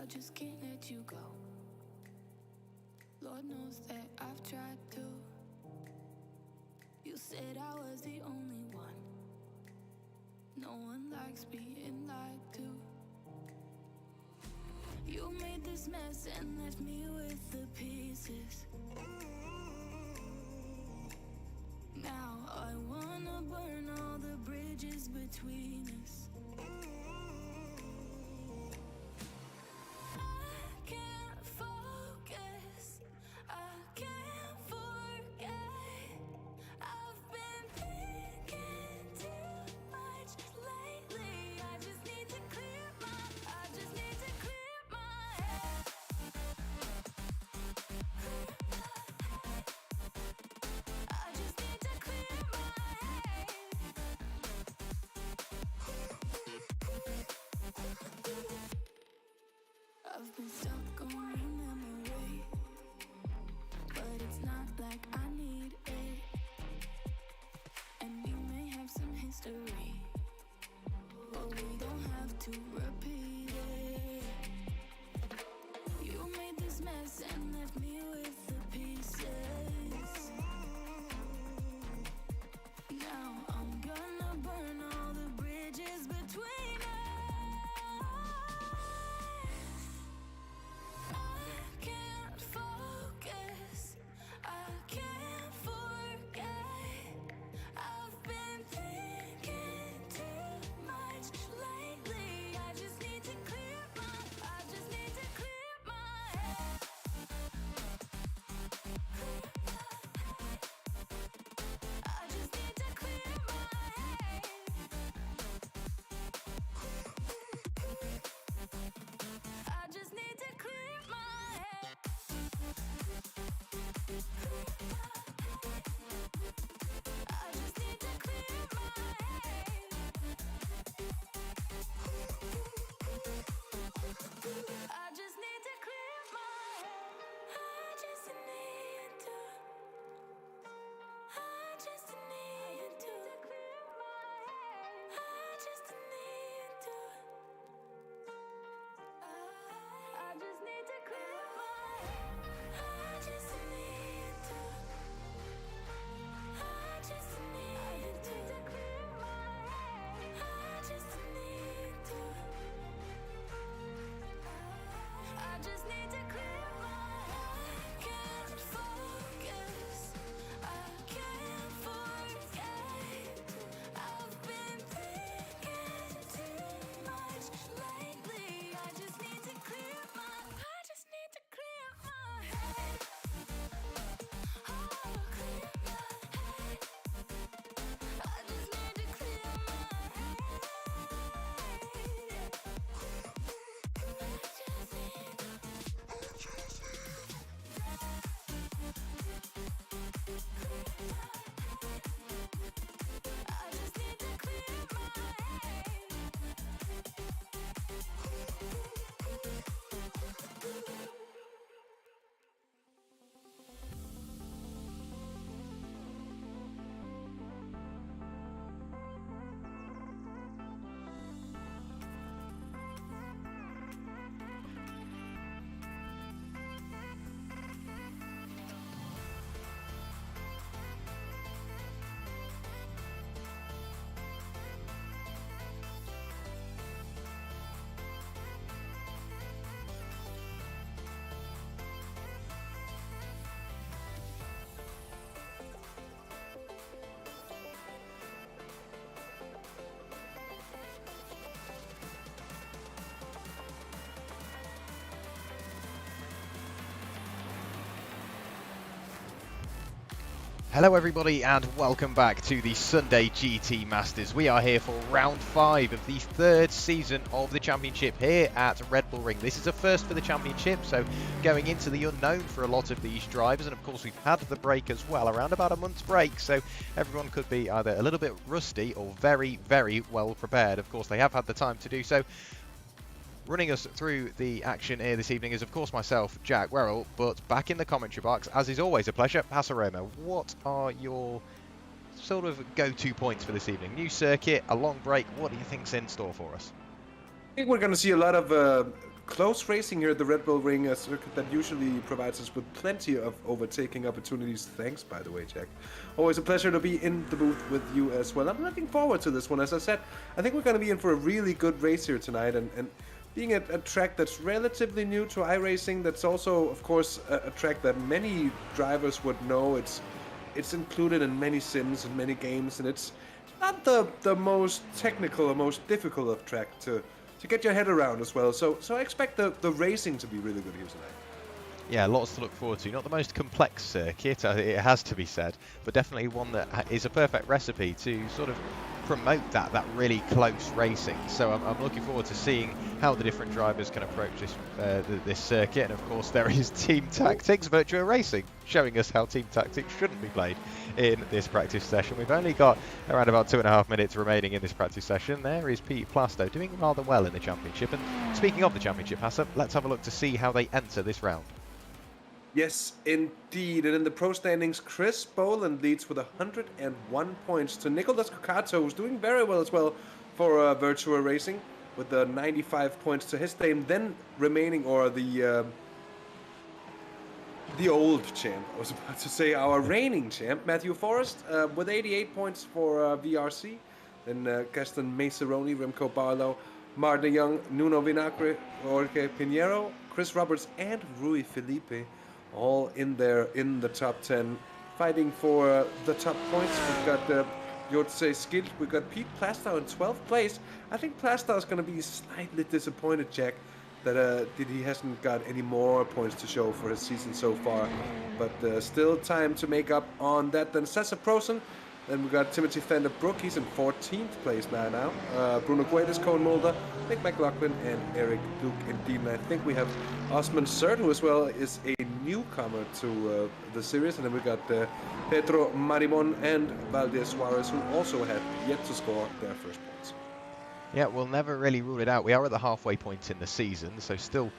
I just can't let you go. Lord knows that I've tried to. You said I was the only one. No one likes being lied to. You made this mess and left me with the pieces. Now I wanna burn all the bridges between us. I can't focus, I can't forget. I've been thinking too much lately. I just need to clear my head. I just need to clear my head. I've been stuck on a memory, but it's not like I need it. And we may have some history, but we don't have to repeat it. You made this mess and left me with the pieces. Now I'm gonna burn all the bridges between us. I can't focus, I can't forget. I've been thinking too much lately. I just need to clear my head. I just need to clear my head. I just need to clear my head. I just need to clear my head. I just need to clear my head. I just need to. I just need to clear my head. I just need to. I just need to clear my head. I just need to. I just need to clear my head. I just need to. I just need to clear my head. I can't focus, I can't forget. I've been thinking too much lately. I just need to clear my head. Oh, clear my head. I just need to clear my head. I just need to clear my head. Hello everybody and welcome back to the Sunday GT Masters. We are here for round 5 of the 3rd season of the championship here at Red Bull Ring. This is a first for the championship, so going into the unknown for a lot of these drivers, and of course we've had the break as well, around about a month's break, so everyone could be either a little bit rusty or very, very well prepared. Of course they have had the time to do so. Running us through the action here this evening is, of course, myself, Jack Werrell, but back in the commentary box, as is always a pleasure, Hasse Rømer. What are your sort of go-to points for this evening? New circuit, a long break, what do you think's in store for us? I think we're going to see a lot of close racing here at the Red Bull Ring, a circuit that usually provides us with plenty of overtaking opportunities. Thanks, by the way, Jack. Always a pleasure to be in the booth with you as well. I'm looking forward to this one. As I said, I think we're going to be in for a really good race here tonight, and being a track that's relatively new to iRacing, that's also, of course, a track that many drivers would know. It's included in many sims and many games, and it's not the most technical or most difficult of track to get your head around as well. So I expect the racing to be really good here tonight. Yeah, lots to look forward to. Not the most complex circuit, it has to be said, but definitely one that is a perfect recipe to sort of promote that really close racing. So I'm looking forward to seeing how the different drivers can approach this circuit. And of course there is Team Tactics Virtual Racing showing us how Team Tactics shouldn't be played in this practice session. We've only got around about 2.5 minutes remaining in this practice session. There is Pete Plasto doing rather well in the championship. And speaking of the championship, Hasse, let's have a look to see how they enter this round. Yes, indeed. And in the pro standings, Chris Boland leads with 101 points to Nicolas Cocato, who's doing very well as well for Virtual Racing, with 95 points to his name. Then remaining, or the old champ, I was about to say, our reigning champ, Matthew Forrest, with 88 points for VRC. Then Gaston Maceroni, Remco Barlow, Martin Young, Nuno Vinagre, Jorge Pinheiro, Chris Roberts, and Rui Felipe, all in there in the top 10, fighting for the top points. We've got Jotze Skill, we've got Pete Plastow in 12th place. I think Plastow is going to be slightly disappointed, Jack, that he hasn't got any more points to show for his season so far. But still time to make up on that. Then Cesar Prosen. Then we got Timothy Fender Brook, he's in 14th place now. Bruno Guedes, Cone Mulder, Nick McLaughlin, and Eric Duke indeed. And I think we have Osman Sert, who as well is a newcomer to the series. And then we got Pedro Marimon and Valdez Suarez, who also have yet to score their first points. Yeah, we'll never really rule it out. We are at the halfway point in the season, so still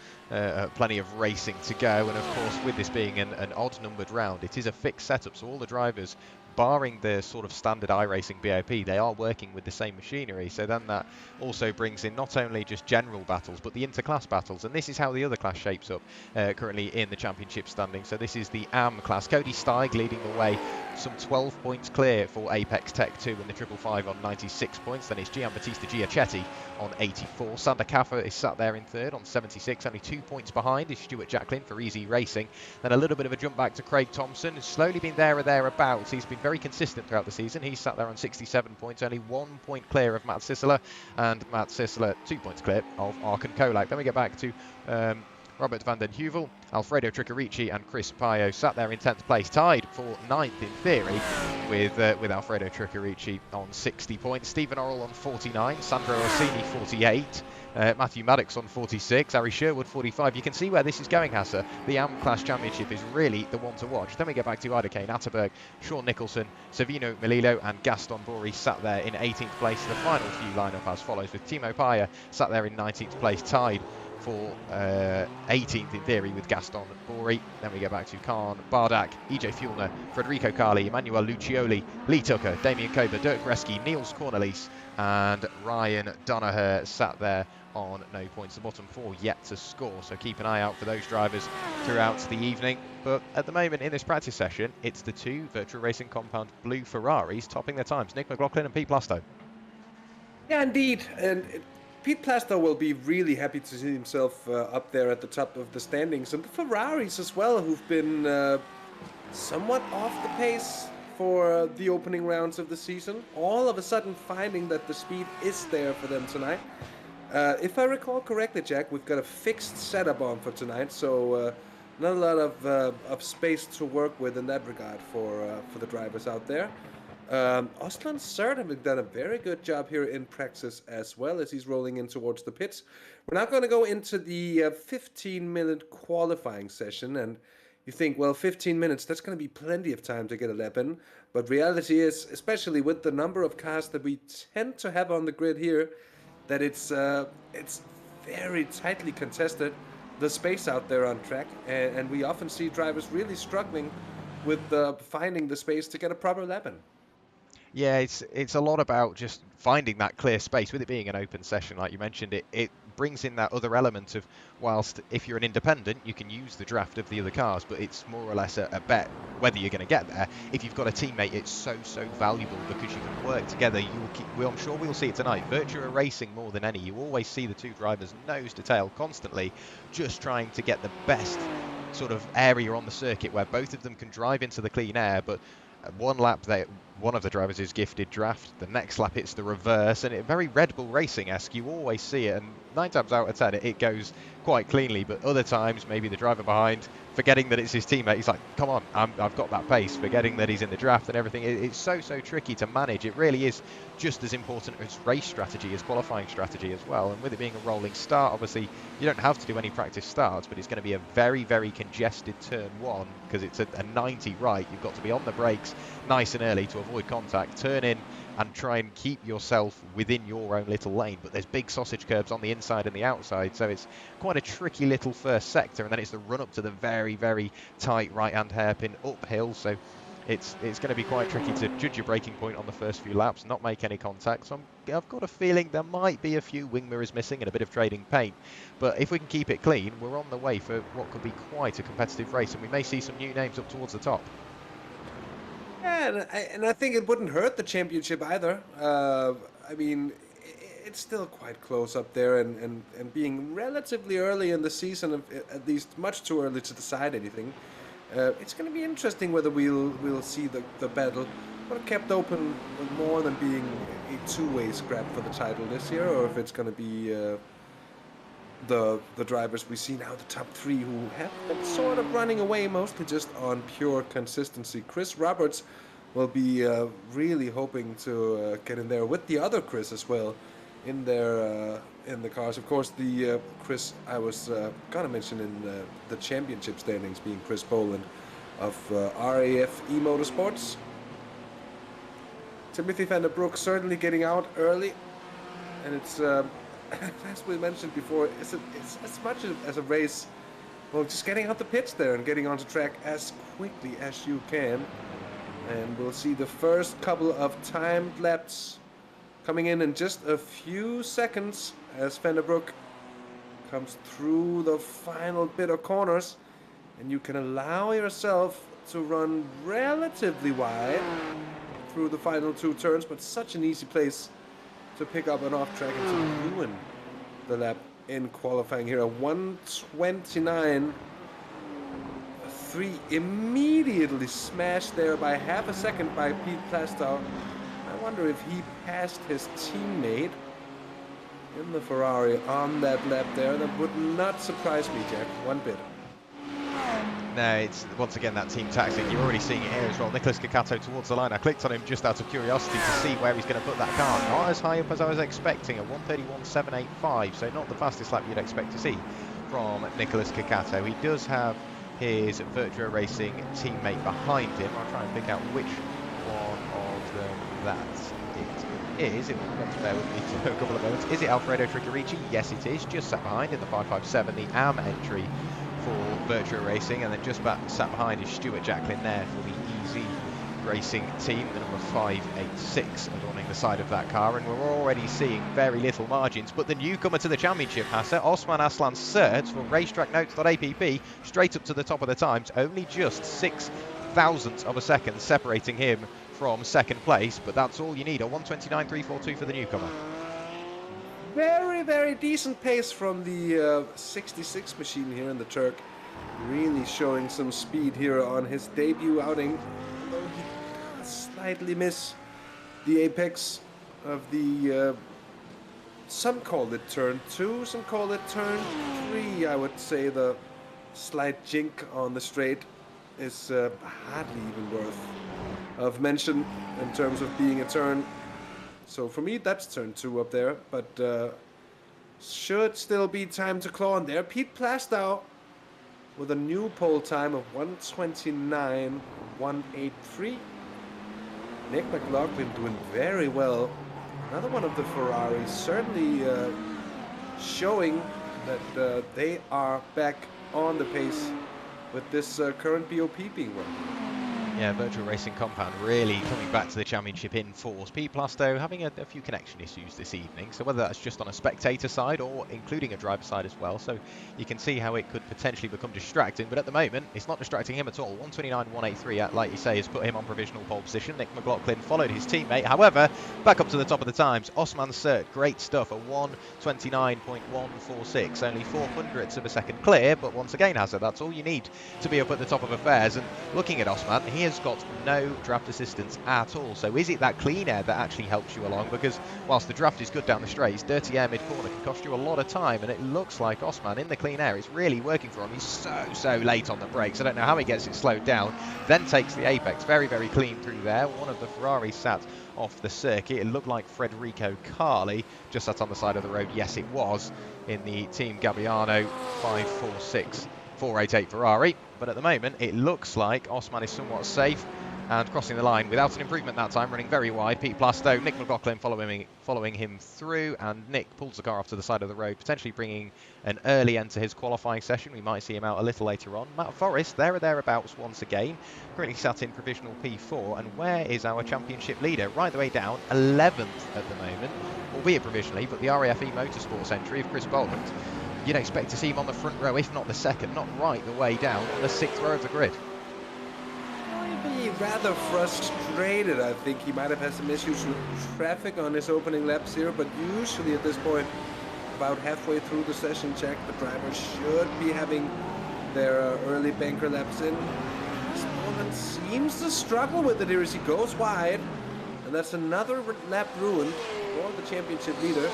plenty of racing to go. And of course, with this being an odd-numbered round, it is a fixed setup, so all the drivers, barring the sort of standard iRacing BOP, they are working with the same machinery. So then that also brings in not only just general battles, but the interclass battles. And this is how the other class shapes up currently in the championship standing. So this is the AM class. Cody Steig leading the way, some 12 points clear for Apex Tech 2 and the 555 on 96 points. Then it's Gianbattista Giacetti on 84. Sander Kaffer is sat there in third on 76. Only 2 points behind is Stuart Jacklin for Easy Racing. Then a little bit of a jump back to Craig Thompson, who's slowly been there or thereabouts. He's been very consistent throughout the season. He's sat there on 67 points, only 1 point clear of Matt Sisseler, and Matt Sisseler 2 points clear of Arkan Kolak. Then we get back to Robert van den Heuvel, Alfredo Tricarici and Chris Paio sat there in 10th place, tied for 9th in theory with Alfredo Tricarici on 60 points, Stephen Orrell on 49, Sandro Orsini 48, Matthew Maddox on 46, Harry Sherwood 45. You can see where this is going, Hasse. The AM Class Championship is really the one to watch. Then we get back to Ida Kane Atterberg, Sean Nicholson, Savino Melillo and Gaston Bory sat there in 18th place. The final few lineup as follows, with Timo Paya sat there in 19th place, tied for 18th in theory with Gaston Bory. Then we go back to Khan Bardak, EJ Fuellner, Federico Carli, Emmanuel Lucioli, Lee Tucker, Damien Kober, Dirk Reski, Niels Cornelis and Ryan Donaher sat there on no points. The bottom four yet to score, so keep an eye out for those drivers throughout the evening. But at the moment in this practice session, it's the two Virtual Racing Compound Blue Ferraris topping their times, Nick McLaughlin and Pete Plasto. Yeah, indeed. And Pete Plasto will be really happy to see himself up there at the top of the standings. And the Ferraris as well, who've been somewhat off the pace for the opening rounds of the season, all of a sudden finding that the speed is there for them tonight. If I recall correctly, Jack, we've got a fixed setup on for tonight, so not a lot of space to work with in that regard for the drivers out there. Oslan Sert has done a very good job here in practice as well as he's rolling in towards the pits. We're now going to go into the 15-minute qualifying session, and you think, well, 15 minutes, that's going to be plenty of time to get a lap in. But reality is, especially with the number of cars that we tend to have on the grid here, that it's very tightly contested, the space out there on track, and we often see drivers really struggling with finding the space to get a proper lap in. Yeah, it's a lot about just finding that clear space. With it being an open session, like you mentioned, it brings in that other element of, whilst if you're an independent, you can use the draft of the other cars, but it's more or less a bet whether you're going to get there. If you've got a teammate, it's so valuable because you can work together. I'm sure we'll see it tonight. Virtua Racing more than any. You always see the two drivers nose to tail constantly, just trying to get the best sort of area on the circuit where both of them can drive into the clean air, but one lap one of the drivers is gifted draft, the next lap it's the reverse, and it very Red Bull Racing-esque. You always see it, and 9 times out of 10 it goes quite cleanly, but other times maybe the driver behind, forgetting that it's his teammate, he's like, come on, I've got that pace, forgetting that he's in the draft and everything. It's so tricky to manage. It really is just as important as race strategy, as qualifying strategy as well, and with it being a rolling start, obviously you don't have to do any practice starts, but it's going to be a very congested turn 1 because it's a 90 right. You've got to be on the brakes nice and early to avoid contact, turn in and try and keep yourself within your own little lane, but there's big sausage curbs on the inside and the outside, so it's quite a tricky little first sector, and then it's the run up to the very tight right hand hairpin uphill, so it's going to be quite tricky to judge your braking point on the first few laps, not make any contact. So I've got a feeling there might be a few wing mirrors missing and a bit of trading paint, but if we can keep it clean, we're on the way for what could be quite a competitive race, and we may see some new names up towards the top. Yeah, and I think it wouldn't hurt the championship either. I mean, it's still quite close up there, and being relatively early in the season, at least much too early to decide anything. It's going to be interesting whether we'll see the battle, but kept open more than being a two-way scrap for the title this year, or if it's going to be the drivers we see now, the top 3 who have been sort of running away, mostly just on pure consistency. Chris Roberts will be really hoping to get in there with the other Chris as well in there in the cars. Of course, the Chris I was gonna mention in the championship standings being Chris Boland of RAF eMotorsports. Timothy van der Broek certainly getting out early, and it's as we mentioned before, it's as much as a race, well, just getting out the pits there and getting onto track as quickly as you can. And we'll see the first couple of timed laps coming in just a few seconds as Van der Broek comes through the final bit of corners, and you can allow yourself to run relatively wide through the final 2 turns, but such an easy place to pick up an off track and to ruin the lap in qualifying here. A 1:29.3 immediately smashed there by half a second by Pete Plastow. I wonder if he passed his teammate in the Ferrari on that lap there. That would not surprise me, Jack, one bit. No, it's once again that team tactic. You're already seeing it here as well. Nicholas Cacato towards the line. I clicked on him just out of curiosity to see where he's going to put that car. Not as high up as I was expecting, a 1:31.785, so not the fastest lap you'd expect to see from Nicholas Cacato. He does have his Virtua Racing teammate behind him. I'll try and pick out which one of them that it is. It will have to bear with me for a couple of moments. Is it Alfredo Tricarici? Yes, it is. Just sat behind in the 557, the AM entry for Virtua Racing, and then just sat behind is Stuart Jacklin there for the Easy Racing team, the number 586 adorning the side of that car, and we're already seeing very little margins. But the newcomer to the championship, Hasse, Osman Aslan Sert for racetracknotes.app, straight up to the top of the times, only just 0.006 of a second separating him from second place, but that's all you need, a 1:29.342 for the newcomer. Very decent pace from the 66 machine here in the Turk. Really showing some speed here on his debut outing. Although he does slightly miss the apex of the, some call it turn 2, some call it turn 3. I would say the slight jink on the straight is hardly even worth of mention in terms of being a turn. So for me, that's turn 2 up there, but should still be time to claw on there. Pete Plastow with a new pole time of 1:29.183. Nick McLaughlin doing very well. Another one of the Ferraris, certainly showing that they are back on the pace with this current BOP being run. Yeah, Virtual Racing Compound really coming back to the championship in force. Pete Plasto having a few connection issues this evening, so whether that's just on a spectator side or including a driver side as well, so you can see how it could potentially become distracting, but at the moment it's not distracting him at all. 129.183, like you say, has put him on provisional pole position. Nick McLaughlin followed his teammate, however, back up to the top of the times. Osman Sert, great stuff, a 129.146, only 0.04 of a second clear, but once again, Hasse, that's all you need to be up at the top of affairs. And looking at Osman, he has got no draft assistance at all. So is it that clean air that actually helps you along? Because whilst the draft is good down the straights, dirty air mid-corner can cost you a lot of time, and it looks like Osman in the clean air is really working for him. He's so late on the brakes. I don't know how he gets it slowed down, then takes the apex. Very clean through there. One of the Ferraris sat off the circuit. It looked like Federico Carli just sat on the side of the road. Yes, it was in the Team Gabbiano 546-488 Ferrari. But at the moment, it looks like Osman is somewhat safe and crossing the line without an improvement that time, running very wide. Pete Plasto, Nick McLaughlin following him through, and Nick pulls the car off to the side of the road, potentially bringing an early end to his qualifying session. We might see him out a little later on. Matt Forrest, there or thereabouts once again, currently sat in provisional P4. And where is our championship leader? Right the way down, 11th at the moment, albeit provisionally, but the RAFE Motorsports entry of Chris Boland. You'd expect to see him on the front row, if not the second, not right the way down, on the 6th row of the grid. Might be rather frustrated. I think he might have had some issues with traffic on his opening laps here, but usually at this point, about halfway through the session check, the drivers should be having their early banker laps in. This moment seems to struggle with it here as he goes wide, and that's another lap ruined for the championship leader.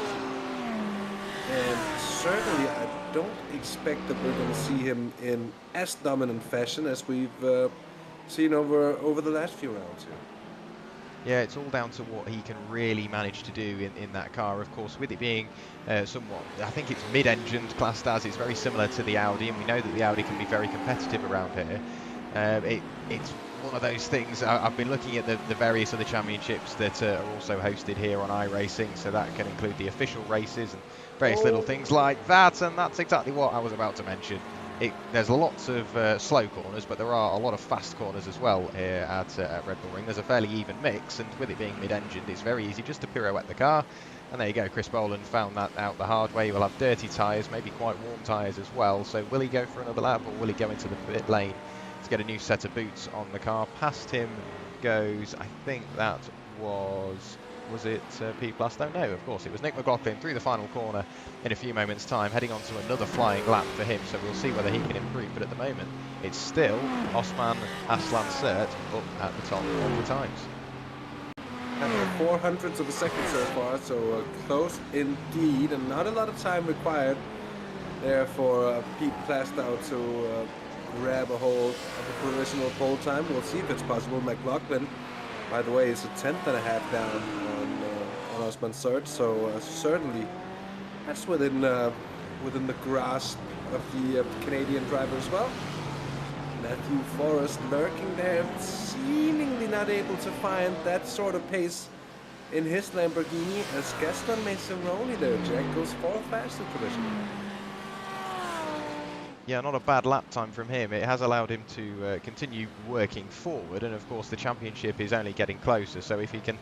And certainly I don't expect that we're going to see him in as dominant fashion as we've seen over the last few rounds here. Yeah, it's all down to what he can really manage to do in that car. Of course, with it being somewhat, I think it's mid-engined classed as, it's very similar to the Audi, and we know that the Audi can be very competitive around here. It's one of those things. I've been looking at the various other championships that are also hosted here on iRacing, so that can include the official races and various little things like that, and that's exactly what I was about to mention. There's lots of slow corners, but there are a lot of fast corners as well here at Redbull Ring. There's a fairly even mix, and with it being mid-engined, it's very easy just to pirouette the car. And there you go, Chris Boland found that out the hard way. He will have dirty tyres, maybe quite warm tyres as well. So will he go for another lap, or will he go into the pit lane to get a new set of boots on the car? Past him goes, I think that was it Pete Plasto? No, of course, it was Nick McLaughlin through the final corner in a few moments' time, heading on to another flying lap for him, so we'll see whether he can improve. But at the moment, it's still Osman Aslan Sert up at the top all the times. And 400ths of a second so far, so close indeed, and not a lot of time required there for Pete Plasto to grab a hold of a provisional pole time. We'll see if it's possible. McLaughlin, by the way, is a 10th and a half down on Osman Sert, so certainly that's within the grasp of the Canadian driver as well. Matthew Forrest lurking there, seemingly not able to find that sort of pace in his Lamborghini, as Gaston Maceroni there, Jack, goes 4th fastest position. Yeah, not a bad lap time from him. It has allowed him to continue working forward, and of course the championship is only getting closer, so if he can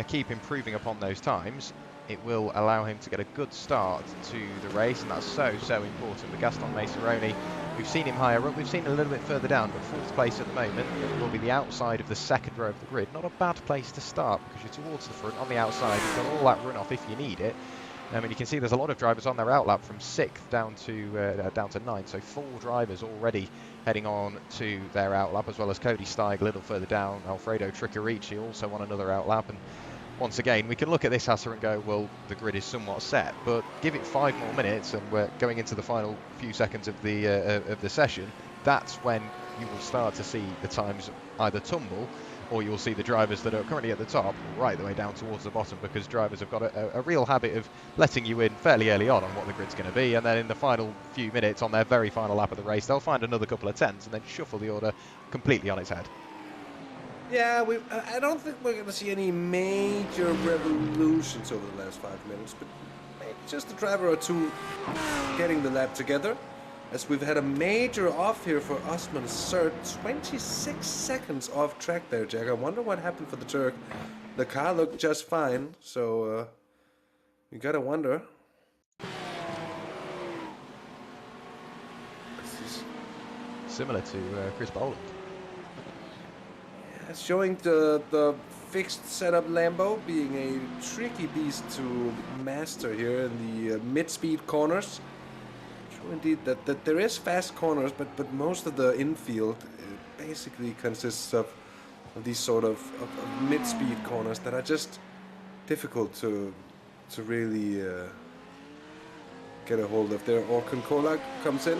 keep improving upon those times, it will allow him to get a good start to the race, and that's so important. But Gaston Maceroni, we've seen him higher up, we've seen him a little bit further down, but 4th place at the moment. It will be the outside of the 2nd row of the grid. Not a bad place to start, because you're towards the front, on the outside, you've got all that runoff if you need it. I mean, you can see there's a lot of drivers on their outlap from 6th down to 9th, so 4 drivers already heading on to their outlap, as well as Cody Steig a little further down. Alfredo Triccarici also on another outlap, and once again, we can look at this, Hasse, and go, well, the grid is somewhat set, but give it 5 more minutes, and we're going into the final few seconds of the session. That's when you will start to see the times either tumble, or you'll see the drivers that are currently at the top right the way down towards the bottom, because drivers have got a real habit of letting you in fairly early on what the grid's going to be, and then in the final few minutes on their very final lap of the race, they'll find another couple of 10s and then shuffle the order completely on its head. Yeah, I don't think we're going to see any major revolutions over the last 5 minutes, but maybe just a driver or two getting the lap together. as we've had a major off here for Osman Sert. 26 seconds off track there, Jack. I wonder what happened for the Turk. The car looked just fine, so you gotta wonder. This is Similar to Chris Boland. showing the fixed setup Lambo being a tricky beast to master here in the mid-speed corners. True indeed that there is fast corners, but most of the infield basically consists of these sort of mid-speed corners that are just difficult to really get a hold of. There, Orkun Kolak comes in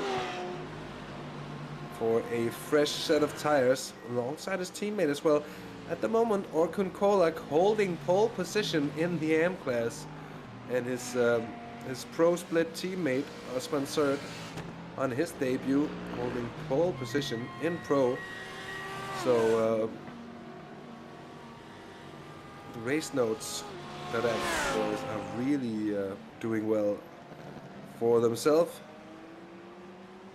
for a fresh set of tires alongside his teammate as well. At the moment, Orkun Kolak holding pole position in the AM class, and his pro split teammate Osman Sert on his debut holding pole position in pro. So the race notes that are really doing well for themselves.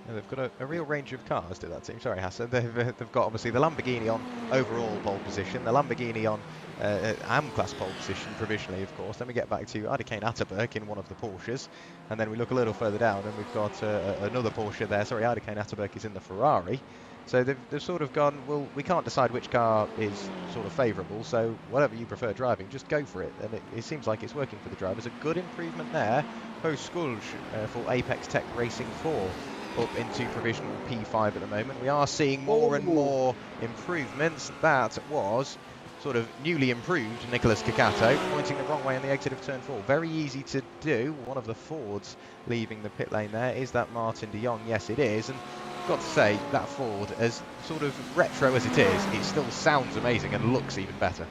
Yeah, they've got a real range of cars to that team. Sorry, Hasse. They've got obviously the Lamborghini on overall pole position, the Lamborghini on AM class pole position provisionally, of course. Then we get back to Adekane Atterberg in one of the Porsches, and then we look a little further down and we've got another Porsche there. Sorry, Adekane Atterberg is in the Ferrari. So they've sort of gone, well, we can't decide which car is sort of favourable, so whatever you prefer driving, just go for it. And it seems like it's working for the drivers. A good improvement there. Skulj for Apex Tech Racing 4. Up into provisional P5 at the moment. We are seeing more and more improvements. That was sort of newly improved Nicholas Kakato, pointing the wrong way on the exit of turn 4. Very easy to do. One of the Fords leaving the pit lane there. Is that Martin de Jong? Yes, it is. And I've got to say, that Ford, as sort of retro as it is, it still sounds amazing and looks even better.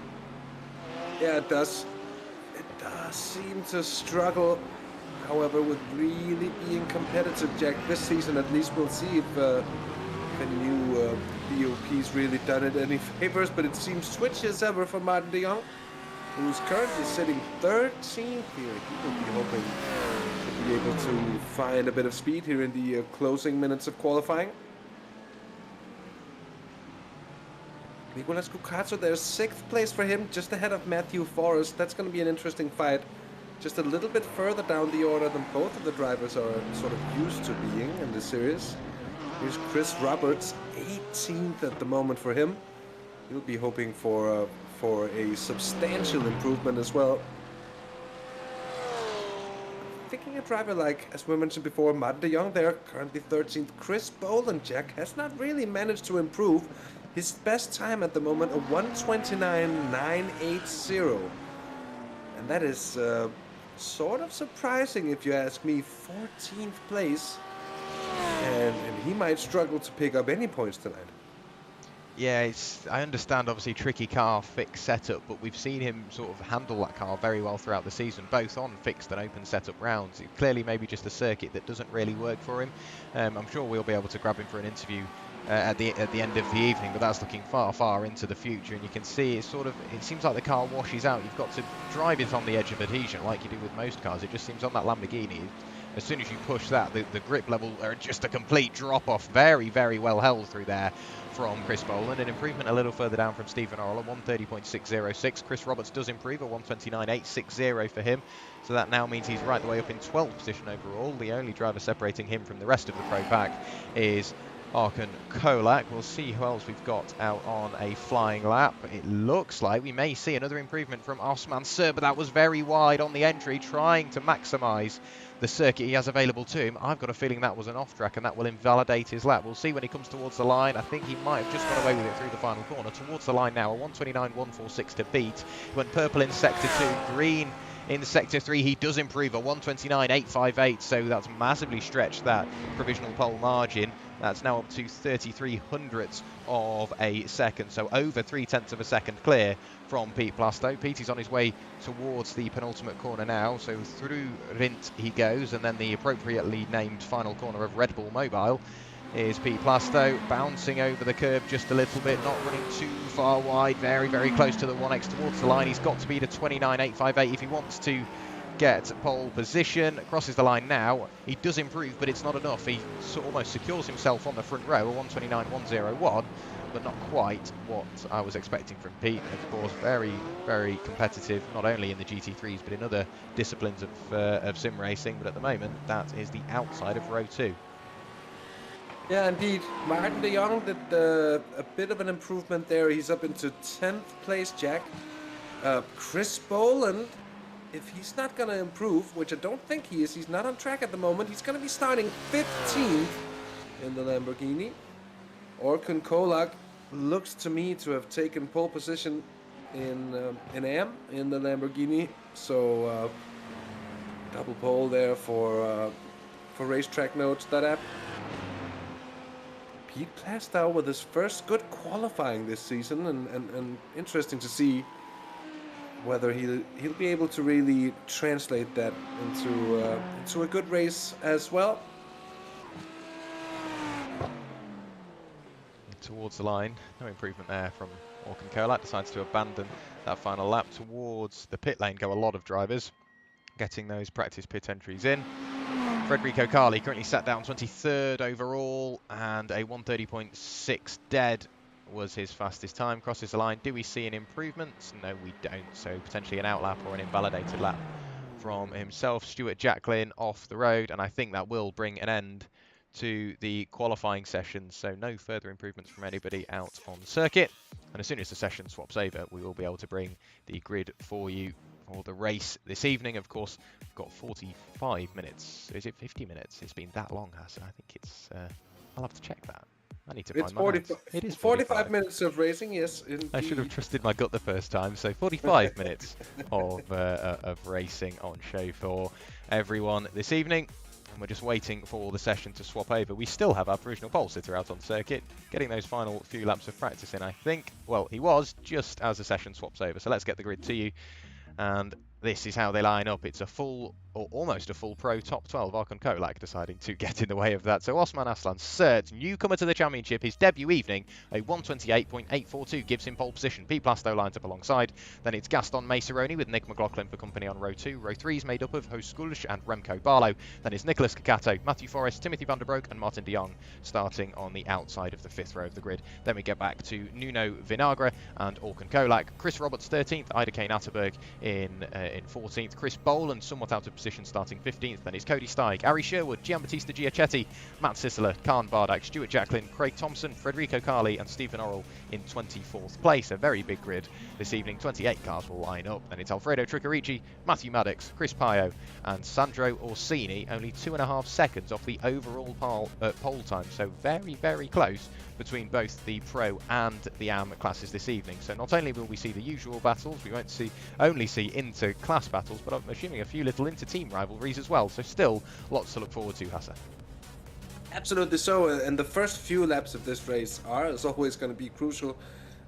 Yeah, it does. It does seem to struggle, however, with really being competitive, Jack. This season at least we'll see if the new BOP's really done it any favors, but it seems switch as ever for Martin de Jong, who's currently sitting 13th here. He will be hoping to be able to find a bit of speed here in the closing minutes of qualifying. Nicolas Cucazzo, there's 6th place for him, just ahead of Matthew Forrest. That's going to be an interesting fight. Just a little bit further down the order than both of the drivers are sort of used to being in this series. Here's Chris Roberts, 18th at the moment for him. He'll be hoping for a substantial improvement as well. Thinking a driver like, as we mentioned before, Martin de Jong there, currently 13th. Chris Boland, Jack, has not really managed to improve. His best time at the moment, a 1:29.980. And that is sort of surprising if you ask me. 14th place, and he might struggle to pick up any points tonight. Yeah, I understand obviously tricky car fixed setup, but we've seen him sort of handle that car very well throughout the season, both on fixed and open setup rounds. It clearly maybe just a circuit that doesn't really work for him. I'm sure we'll be able to grab him for an interview at the end of the evening, but that's looking far into the future, and you can see it seems like the car washes out. You've got to drive it on the edge of adhesion like you do with most cars. It just seems on that Lamborghini, as soon as you push that, the grip level are just a complete drop off. Very well held through there from Chris Boland. An improvement a little further down from Stephen Orla, 1:30.606. Chris Roberts does improve, a 1:29.860 for him. So that now means he's right the way up in 12th position overall. The only driver separating him from the rest of the pro pack is Orkun Kolak. We'll see who else we've got out on a flying lap. It looks like we may see another improvement from Osman Sert, but that was very wide on the entry, trying to maximise the circuit he has available to him. I've got a feeling that was an off-track, and that will invalidate his lap. We'll see when he comes towards the line. I think he might have just got away with it through the final corner. Towards the line now, a 1:29.146 to beat. He went purple in sector 2, green in sector 3. He does improve, a 1:29.858, so that's massively stretched that provisional pole margin. That's now up to 33 hundredths of a second, so over 3/10 of a second clear from Pete Plasto. Pete is on his way towards the penultimate corner now, so through Rint he goes, and then the appropriately named final corner of Redbull Mobile is Pete Plasto, bouncing over the curb just a little bit, not running too far wide, very close to the 1x towards the line. He's got to beat a 29.858 if he wants to get pole position, crosses the line now. He does improve, but it's not enough. He almost secures himself on the front row, a 1:29.101, but not quite what I was expecting from Pete. Of course, very, very competitive, not only in the GT3s, but in other disciplines of sim racing. But at the moment, that is the outside of row 2. Yeah, indeed. Martin de Jong did a bit of an improvement there. He's up into 10th place, Jack. Chris Boland, if he's not going to improve, which I don't think he is, he's not on track at the moment, he's going to be starting 15th in the Lamborghini. Orkun Kolak looks to me to have taken pole position in AM in the Lamborghini. So double pole there for racetrack notes, that app. Pete Plastow with his first good qualifying this season, and interesting to see whether he'll be able to really translate that into a good race as well. Towards the line, no improvement there from Orkun Kolak. Decides to abandon that final lap towards the pit lane. Go a lot of drivers getting those practice pit entries in. Federico Carli currently sat down 23rd overall, and a 1:30.6 dead was his fastest time. Crosses the line. Do we see an improvement? No, we don't. So potentially an outlap or an invalidated lap from himself. Stuart Jacklin off the road, and I think that will bring an end to the qualifying session. So no further improvements from anybody out on the circuit. And as soon as the session swaps over, we will be able to bring the grid for you for the race this evening. Of course, we've got 45 minutes. Is it 50 minutes? It's been that long, Hasse. I think it's... I'll have to check that. I need to find my notes. It is 45 minutes of racing, yes. Indeed. I should have trusted my gut the first time. So 45 minutes of racing on show for everyone this evening. And we're just waiting for the session to swap over. We still have our provisional pole sitter out on circuit, getting those final few laps of practice in, I think. Well, he was just as the session swaps over. So let's get the grid to you. And this is how they line up. It's a full, or almost a full pro top 12. Orkun Kolak deciding to get in the way of that. So Osman Aslan Sert, newcomer to the championship, his debut evening, a 1:28.842 gives him pole position. Pete Plastow lines up alongside. Then it's Gaston Maceroni with Nick McLaughlin for company on row 2. Row 3 is made up of Jose Skulj and Remco Barlow. Then it's Nicholas Cacato, Matthew Forrest, Timothy van der Broek and Martin de Jong starting on the outside of the 5th row of the grid. Then we get back to Nuno Vinagre and Orkun Kolak. Chris Roberts 13th, Ida Kane Atterberg in 14th. Chris Boland somewhat out of position starting 15th. Then it's Cody Steig, Ari Sherwood, Giambattista Giacetti, Matt Sisler, Khan Bardak, Stuart Jacklin, Craig Thompson, Federico Carli and Stephen Orrell in 24th place. A very big grid this evening. 28 cars will line up. Then it's Alfredo Tricarici, Matthew Maddox, Chris Pio and Sandro Orsini, only 2.5 seconds off the overall pole time. So very, very close between both the Pro and the AM classes this evening. So not only will we see the usual battles, we won't only see inter-class battles, but I'm assuming a few little inter-team rivalries as well. So still lots to look forward to, Hasse. Absolutely so, and the first few laps of this race are, as always, going to be crucial.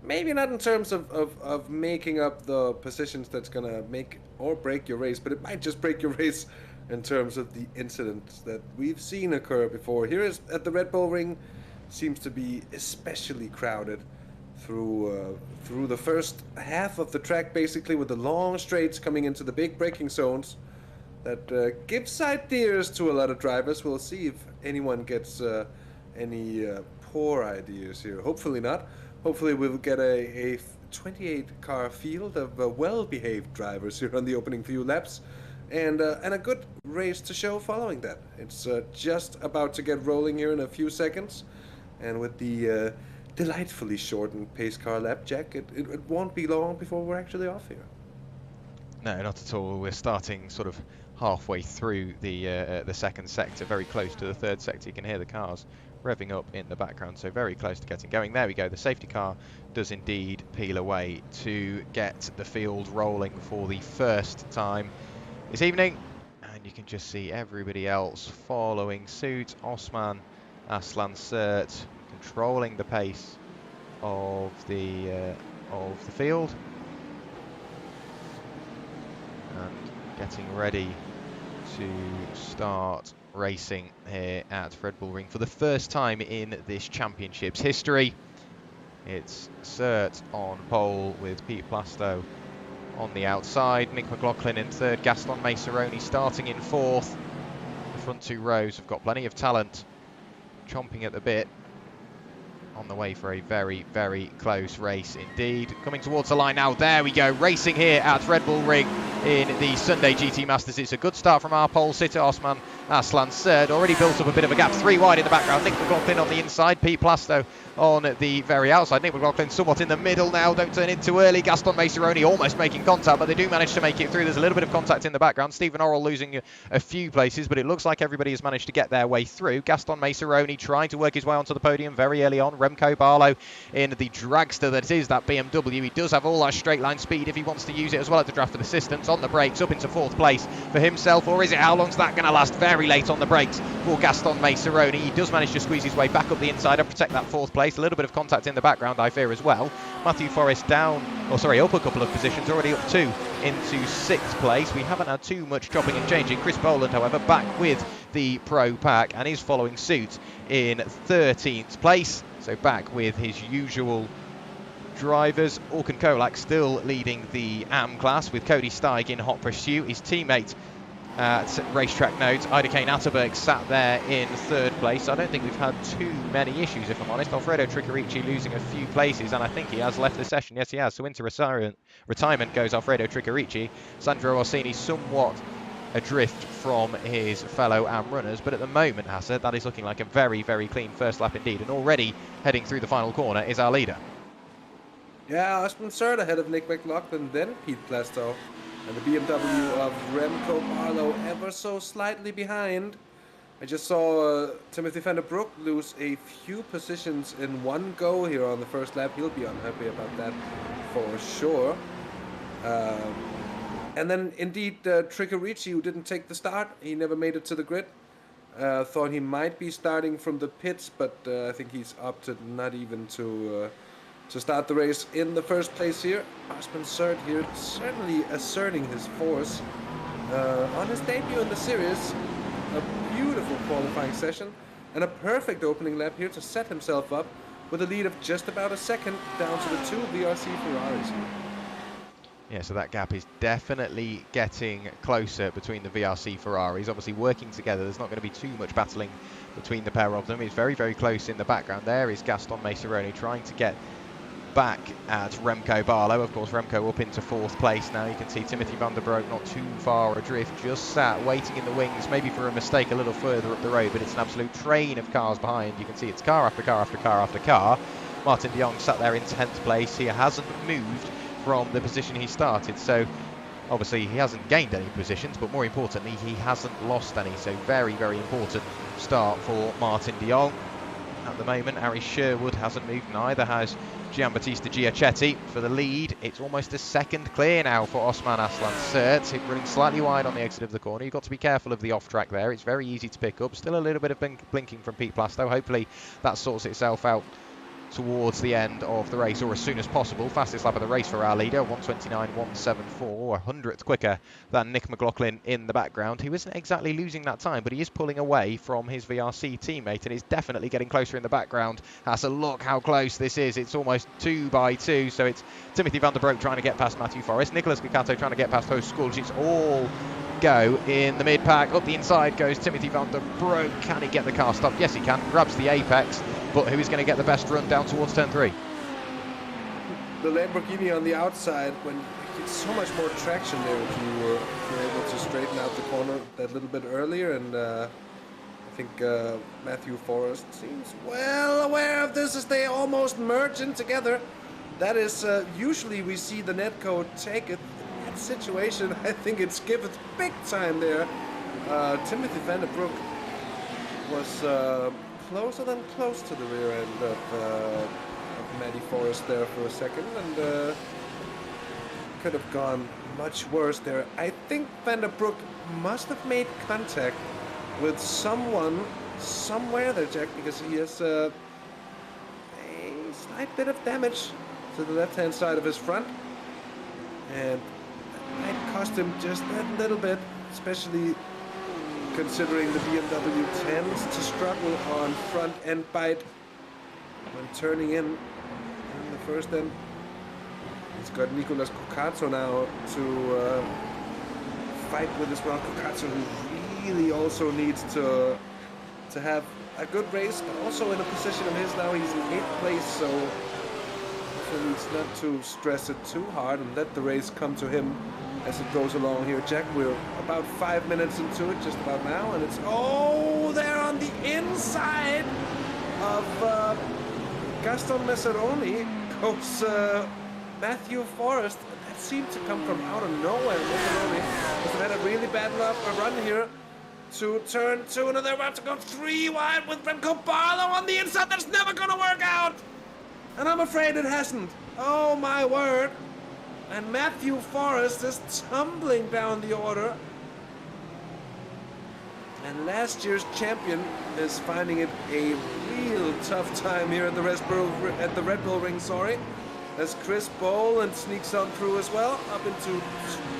Maybe not in terms of making up the positions that's going to make or break your race, but it might just break your race in terms of the incidents that we've seen occur before. Here is at the Red Bull Ring, seems to be especially crowded through the first half of the track, basically, with the long straights coming into the big braking zones. That gives ideas to a lot of drivers. We'll see if anyone gets any poor ideas here. Hopefully not. Hopefully we'll get a 28-car field of well-behaved drivers here on the opening few laps. And a good race to show following that. It's just about to get rolling here in a few seconds. And with the delightfully shortened pace car lap, Jack, it won't be long before we're actually off here. No, not at all. We're starting sort of halfway through the second sector, very close to the third sector. You can hear the cars revving up in the background, so very close to getting going. There we go. The safety car does indeed peel away to get the field rolling for the first time this evening. And you can just see everybody else following suit. Osman Aslan Sert controlling the pace of the field and getting ready to start racing here at Red Bull Ring for the first time in this championship's history. It's Sert on pole with Pete Plastow on the outside. Nick McLaughlin in third, Gaston Maceroni starting in fourth. The front two rows have got plenty of talent, chomping at the bit, on the way for a very, very close race indeed. Coming towards the line now, there we go, racing here at Redbull Ring in the Sunday GT Masters. It's a good start from our pole sitter, Osman Aslan third, already built up a bit of a gap, 3 wide in the background. Nick McLaughlin on the inside, Pete Plasto on the very outside. Nick McLaughlin somewhat in the middle now, don't turn in too early. Gaston Maceroni almost making contact, but they do manage to make it through. There's a little bit of contact in the background. Stephen Orrell losing a few places, but it looks like everybody has managed to get their way through. Gaston Maceroni trying to work his way onto the podium very early on. Remco Barlow in the dragster that is that BMW. He does have all that straight line speed if he wants to use it, as well as the draft of assistance. On the brakes, up into 4th place for himself, or is it? How long's that going to last? Very late on the brakes for Gaston Maceroni. He does manage to squeeze his way back up the inside and protect that 4th place. A little bit of contact in the background, I fear, as well. Matthew Forrest up a couple of positions, already up 2 into 6th place. We haven't had too much chopping and changing. Chris Boland, however, back with the Pro Pack and is following suit in 13th place. So back with his usual drivers. Orkan Kolak still leading the AM class with Cody Steig in hot pursuit. His teammate racetrack notes, Ida Kane Atterberg sat there in 3rd place. I don't think we've had too many issues, if I'm honest. Alfredo Tricarici losing a few places, and I think he has left the session. Yes, he has. So into retirement goes Alfredo Tricarici. Sandro Orsini somewhat adrift from his fellow AM runners, but at the moment, Hasse, that is looking like a very, very clean first lap indeed, and already heading through the final corner is our leader. Yeah, Osman Serd ahead of Nick McLaughlin, then Pete Plasto. And the BMW of Remco Barlow ever so slightly behind. I just saw Timothy van der Broek lose a few positions in one go here on the first lap. He'll be unhappy about that for sure. And then indeed Tricarici, who didn't take the start. He never made it to the grid. Thought he might be starting from the pits, but I think he's opted not even to start the race in the first place here. Osman Serd here certainly asserting his force on his debut in the series. A beautiful qualifying session and a perfect opening lap here to set himself up with a lead of just about a second down to the 2 VRC Ferraris. Yeah, so that gap is definitely getting closer between the VRC Ferraris. Obviously working together, there's not going to be too much battling between the pair of them. It's very, very close in the background. There is Gaston Maceroni trying to get back at Remco Barlow. Of course, Remco up into 4th place now. You can see Timothy van der Broek not too far adrift, just sat waiting in the wings, maybe for a mistake a little further up the road, but it's an absolute train of cars behind. You can see it's car after car after car after car. Martin de Jong sat there in 10th place. He hasn't moved from the position he started, so obviously he hasn't gained any positions, but more importantly he hasn't lost any, so very, very important start for Martin de Jong. At the moment, Ari Sherwood hasn't moved, neither has Giambattista Giacetti for the lead. It's almost a second clear now for Osman Aslan Sert. Running slightly wide on the exit of the corner. You've got to be careful of the off-track there. It's very easy to pick up. Still a little bit of blinking from Pete Plasto. Hopefully that sorts itself out towards the end of the race, or as soon as possible. Fastest lap of the race for our leader, 1:29.174, 100th quicker than Nick McLaughlin in the background, who isn't exactly losing that time, but he is pulling away from his VRC teammate and is definitely getting closer in the background. Hasse, look how close this is. It's almost 2 by 2, so it's Timothy van der Broek trying to get past Matthew Forrest, Nicholas Cacato trying to get past Host Skulj. It's all go in the mid-pack. Up the inside goes Timothy van der Broek. Can he get the car stopped? Yes, he can. Grabs the apex, but who is going to get the best run down towards turn 3? The Lamborghini on the outside, when you get so much more traction there if you were able to straighten out the corner that little bit earlier, and I think Matthew Forrest seems well aware of this as they almost merge in together. That is, usually we see the netcode take it. In that situation, I think it's given big time there. Timothy van der Broek was closer than close to the rear end of Matty Forrest there for a second, and could have gone much worse there. I think van der Broek must have made contact with someone somewhere there, Jack, because he has a slight bit of damage to the left-hand side of his front, and that might cost him just that little bit, especially considering the BMW tends to struggle on front end bite when turning in the first end. He's got Nicolas Cucazzo now to fight with as well. Cucazzo, who really also needs to have a good race, but also in a position of his now. He's in 8th place, so he needs not to stress it too hard and let the race come to him as it goes along here. Jack, we're about 5 minutes into it, just about now, and it's there on the inside of Gaston Messeroni goes Matthew Forrest. That seemed to come from out of nowhere. Messeroni has had a really bad run here to turn 2, and they're about to go 3 wide with Remco Barlow on the inside. That's never gonna work out, and I'm afraid it hasn't. Oh my word. And Matthew Forrest is tumbling down the order. And last year's champion is finding it a real tough time here at the Red Bull Ring, as Chris Boland sneaks on through as well, up into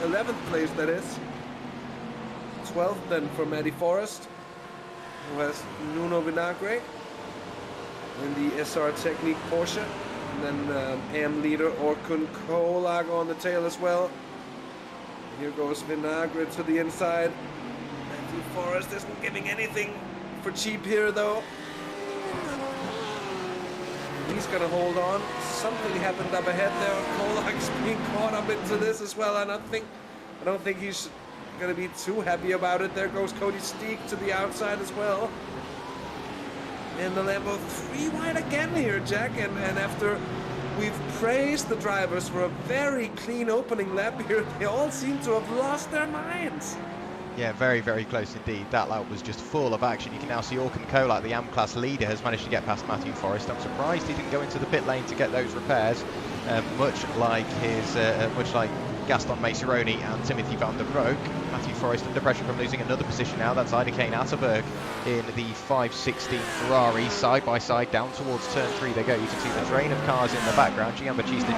11th place, that is. 12th then for Matty Forrest, who has Nuno Vinagre in the SR Technique Porsche. And then AM leader Orkun Kolag on the tail as well. Here goes Vinagre to the inside. Matthew Forrest isn't giving anything for cheap here, though. He's gonna hold on. Something happened up ahead there. Kolag's being caught up into this as well. I don't think he's gonna be too happy about it. There goes Cody Steek to the outside as well. And the Lambo 3 wide again here, Jack. And after we've praised the drivers for a very clean opening lap here, they all seem to have lost their minds. Yeah, very, very close indeed. That lap was just full of action. You can now see Orkun Kolak, the AM class leader, has managed to get past Matthew Forrest. I'm surprised he didn't go into the pit lane to get those repairs, much like Gaston Messeroni and Timothy van der Broek. Matthew Forrest under pressure from losing another position now. That's Ida Kane Atterberg in the 516 Ferrari, side by side down towards turn 3 they go. You can see the train of cars in the background. Giambattista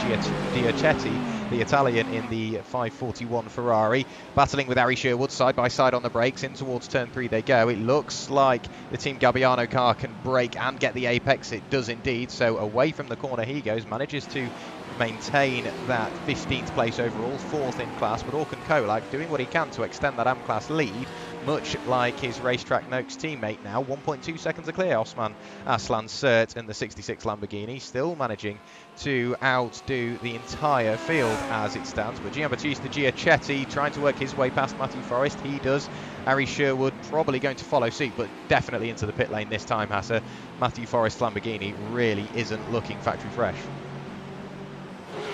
Giacetti, the Italian, in the 541 Ferrari, battling with Harry Sherwood side by side on the brakes. In towards turn 3 they go. It looks like the Team Gabbiano car can brake and get the apex. It does indeed. So away from the corner he goes, manages to maintain that 15th place overall, 4th in class, but Orkun Kolak doing what he can to extend that AM class lead, much like his Racetrack Noakes teammate now. 1.2 seconds are clear. Osman Aslan Sert in the 66 Lamborghini, still managing to outdo the entire field as it stands. But Giambattista Giacetti trying to work his way past Matthew Forrest. He does. Harry Sherwood probably going to follow suit, but definitely into the pit lane this time, Hasse. Matthew Forrest's Lamborghini really isn't looking factory fresh.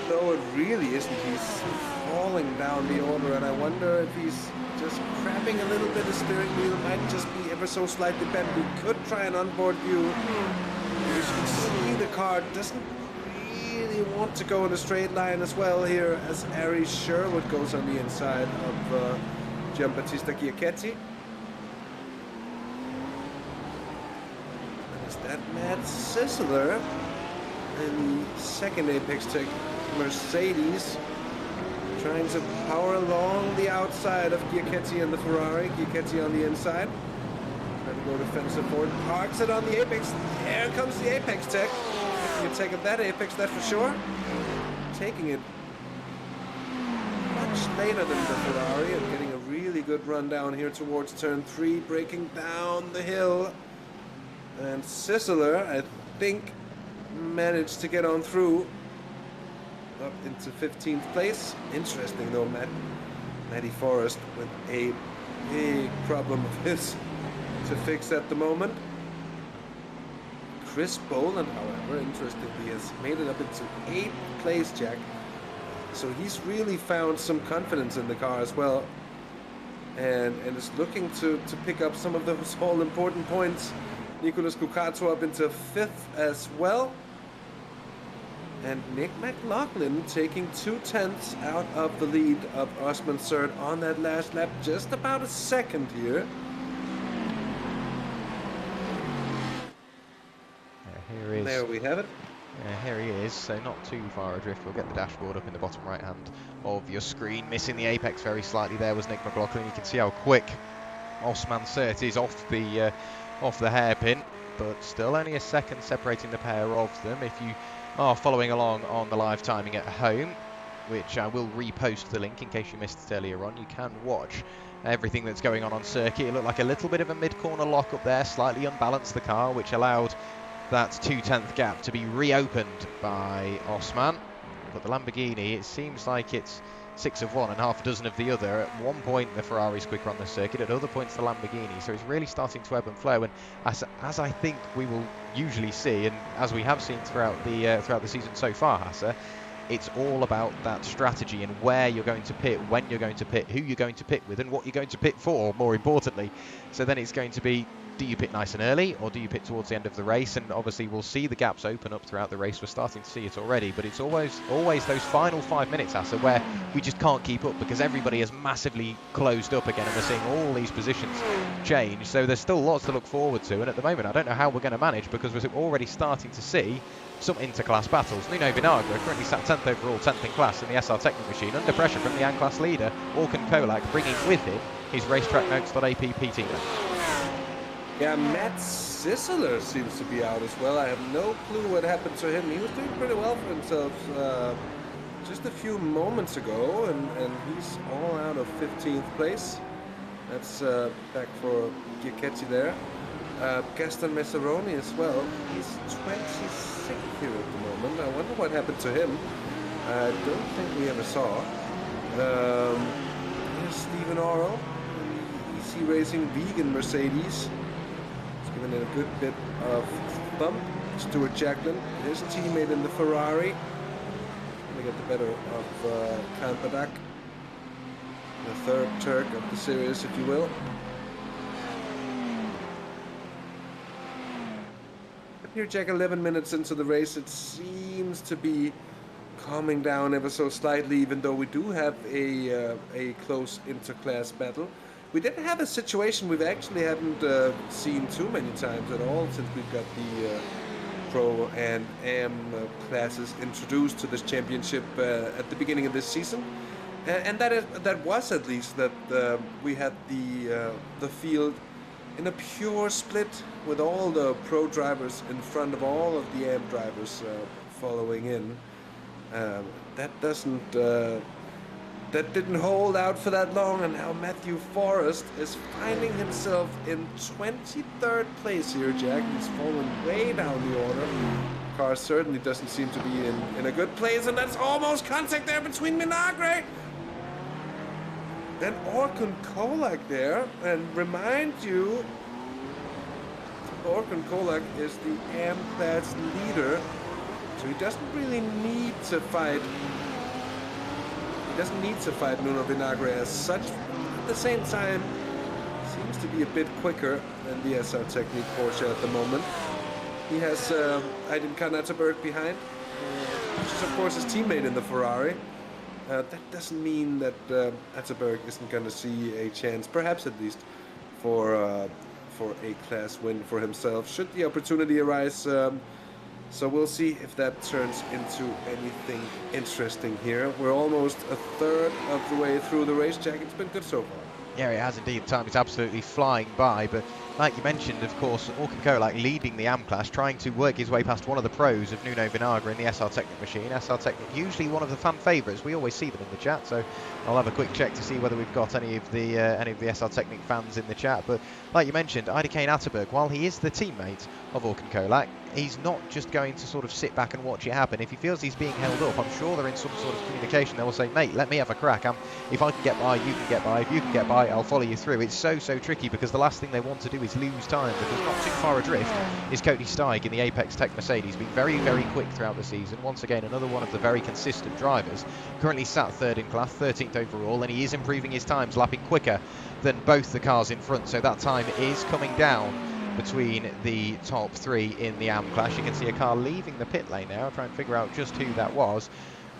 No, it really isn't. He's falling down the order, and I wonder if he's just cramping a little bit. The steering wheel might just be ever so slightly bent. We could try an onboard view. You can see the car doesn't really want to go in a straight line as well here, as Harry Sherwood goes on the inside of Giambattista Giacetti. And is that Matt Sissler in the second Apex Tech Mercedes, trying to power along the outside of Giacetti and the Ferrari. Giacetti on the inside, trying to go defensive forward, parks it on the Apex. There comes the Apex Tech. You take up that Apex, that's for sure. Taking it much later than the Ferrari and getting a really good run down here towards turn 3, breaking down the hill. And Sissler, I think, managed to get on through up into 15th place. Interesting though, Matty Forrest with a big problem of his to fix at the moment. Chris Boland, however, interestingly, has made it up into 8th place, Jack. So he's really found some confidence in the car as well, and is looking to pick up some of those all-important points. Nicolas Cucazzo up into 5th as well. And Nick McLaughlin taking 2/10 out of the lead of Osman Sert on that last lap, just about a second here. Here is. There we have it. Here he is, so not too far adrift. We'll get the dashboard up in the bottom right hand of your screen. Missing the apex very slightly there was Nick McLaughlin. You can see how quick Osman Sert is off the hairpin, but still only a second separating the pair of them. If you are following along on the live timing at home, which I will repost the link in case you missed it earlier on. You can watch everything that's going on circuit. It looked like a little bit of a mid-corner lock up there, slightly unbalanced the car, which allowed that 2/10 gap to be reopened by Osman. But the Lamborghini, it seems like it's 6 of one and half a dozen of the other. At one point the Ferrari's quicker on the circuit, at other points the Lamborghini, so it's really starting to ebb and flow. And as I think we will usually see, and as we have seen throughout the season so far, Hasse, it's all about that strategy and where you're going to pit, when you're going to pit, who you're going to pit with, and what you're going to pit for, more importantly. So then it's going to be, do you pit nice and early, or do you pit towards the end of the race? And obviously we'll see the gaps open up throughout the race. We're starting to see it already, but it's always those final 5 minutes, Hasse, where we just can't keep up because everybody has massively closed up again, and we're seeing all these positions change. So there's still lots to look forward to, and at the moment I don't know how we're going to manage, because we're already starting to see some interclass battles. Nuno Vinagre currently sat 10th overall, 10th in class in the SR Technic machine, under pressure from the A-class leader, Orkan Kolak, bringing with him his racetracknotes.app teammate. Yeah, Matt Sissler seems to be out as well. I have no clue what happened to him. He was doing pretty well for himself just a few moments ago, and he's all out of 15th place. That's back for Giachetti there. Gaston Messeroni as well. He's 26th here at the moment. I wonder what happened to him. I don't think we ever saw. Here's Stephen Orrell, EC Racing vegan Mercedes. Giving it a good bit of thump. Stuart Jacklin, his teammate in the Ferrari. Gonna get the better of Kampedak, the third Turk of the series, if you will. But here, Jack, 11 minutes into the race, it seems to be calming down ever so slightly, even though we do have a close interclass battle. We didn't have a situation we actually haven't seen too many times at all since we've got the Pro and Am classes introduced to this championship at the beginning of this season, and that was at least that we had the field in a pure split with all the Pro drivers in front of all of the Am drivers following in. That didn't hold out for that long, and now Matthew Forrest is finding himself in 23rd place here, Jack. He's fallen way down the order. Car certainly doesn't seem to be in a good place, and that's almost contact there between Vinagre. Then Orkan Kolak there, and remind you, Orkan Kolak is the AM class leader, so he doesn't really need to fight. He doesn't need to fight Nuno Vinagre as such. At the same time, seems to be a bit quicker than the SR Technique Porsche at the moment. He has Aydin Kanatterberg behind, which is of course his teammate in the Ferrari. That doesn't mean that Atterberg isn't going to see a chance, perhaps at least, for a class win for himself, should the opportunity arise. So we'll see if that turns into anything interesting here. We're almost a third of the way through the race, Jack. It's been good so far. Yeah, it has indeed. Time is absolutely flying by, but like you mentioned, of course, Orkan Kolak leading the AM class, trying to work his way past one of the pros of Nuno Vinagre in the SR Technic machine. SR Technic, usually one of the fan favourites. We always see them in the chat, so I'll have a quick check to see whether we've got any of the SR Technic fans in the chat. But like you mentioned, Aydin Atterberg, while he is the teammate of Orkan Kolak, he's not just going to sort of sit back and watch it happen. If he feels he's being held up, I'm sure they're in some sort of communication. They will say, mate, let me have a crack. If I can get by, you can get by. If you can get by, I'll follow you through. It's so tricky, because the last thing they want to do is lose time, because not too far adrift is Cody Steig in the Apex Tech Mercedes, being very quick throughout the season. Once again, another one of the very consistent drivers. Currently sat third in class, 13th overall, and he is improving his times, lapping quicker than both the cars in front. So that time is coming down between the top three in the AM class. You can see a car leaving the pit lane now. I'll try and figure out just who that was.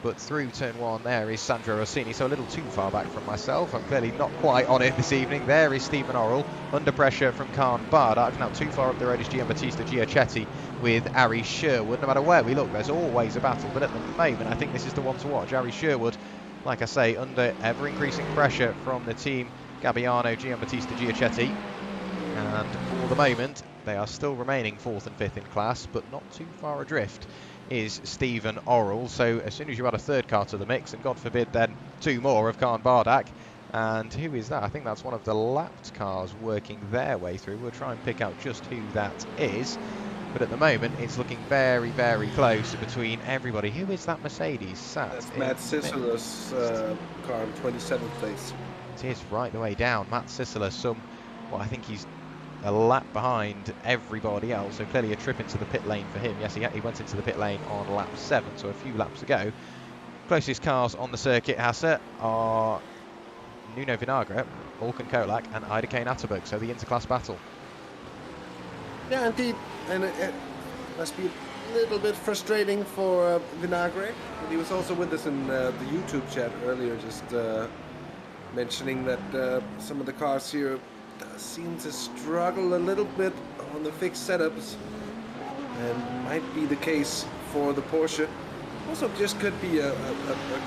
But through turn one there is Sandro Rossini, so a little too far back from myself. I'm clearly not quite on it this evening. There is Stephen Orrell, under pressure from Khan Bardak. Now too far up the road is Giambattista Giachetti with Ari Sherwood. No matter where we look, there's always a battle. But at the moment, I think this is the one to watch. Ari Sherwood, like I say, under ever-increasing pressure from the team Gabbiano, Giambattista Giachetti. And for the moment, they are still remaining 4th and 5th in class, but not too far adrift is Stephen Orrell. So as soon as you add a third car to the mix, and God forbid then 2 more of Khan Bardak, and who is that? I think that's one of the lapped cars working their way through. We'll try and pick out just who that is. But at the moment, it's looking very, very close between everybody. Who is that Mercedes sat? That's Matt Sisler's car in 27th place. It is right the way down. Matt Sisler, I think he's a lap behind everybody else. So clearly a trip into the pit lane for him. Yes, he went into the pit lane on lap 7, so a few laps ago. Closest cars on the circuit, Hasse, are Nuno Vinagre, Håkan Kolak, and Ida Kane Atterberg. So the interclass battle. Yeah, indeed. And it must be a little bit frustrating for Vinagre. And he was also with us in the YouTube chat earlier, just mentioning that some of the cars here seem to struggle a little bit on the fixed setups. And might be the case for the Porsche. Also just could be a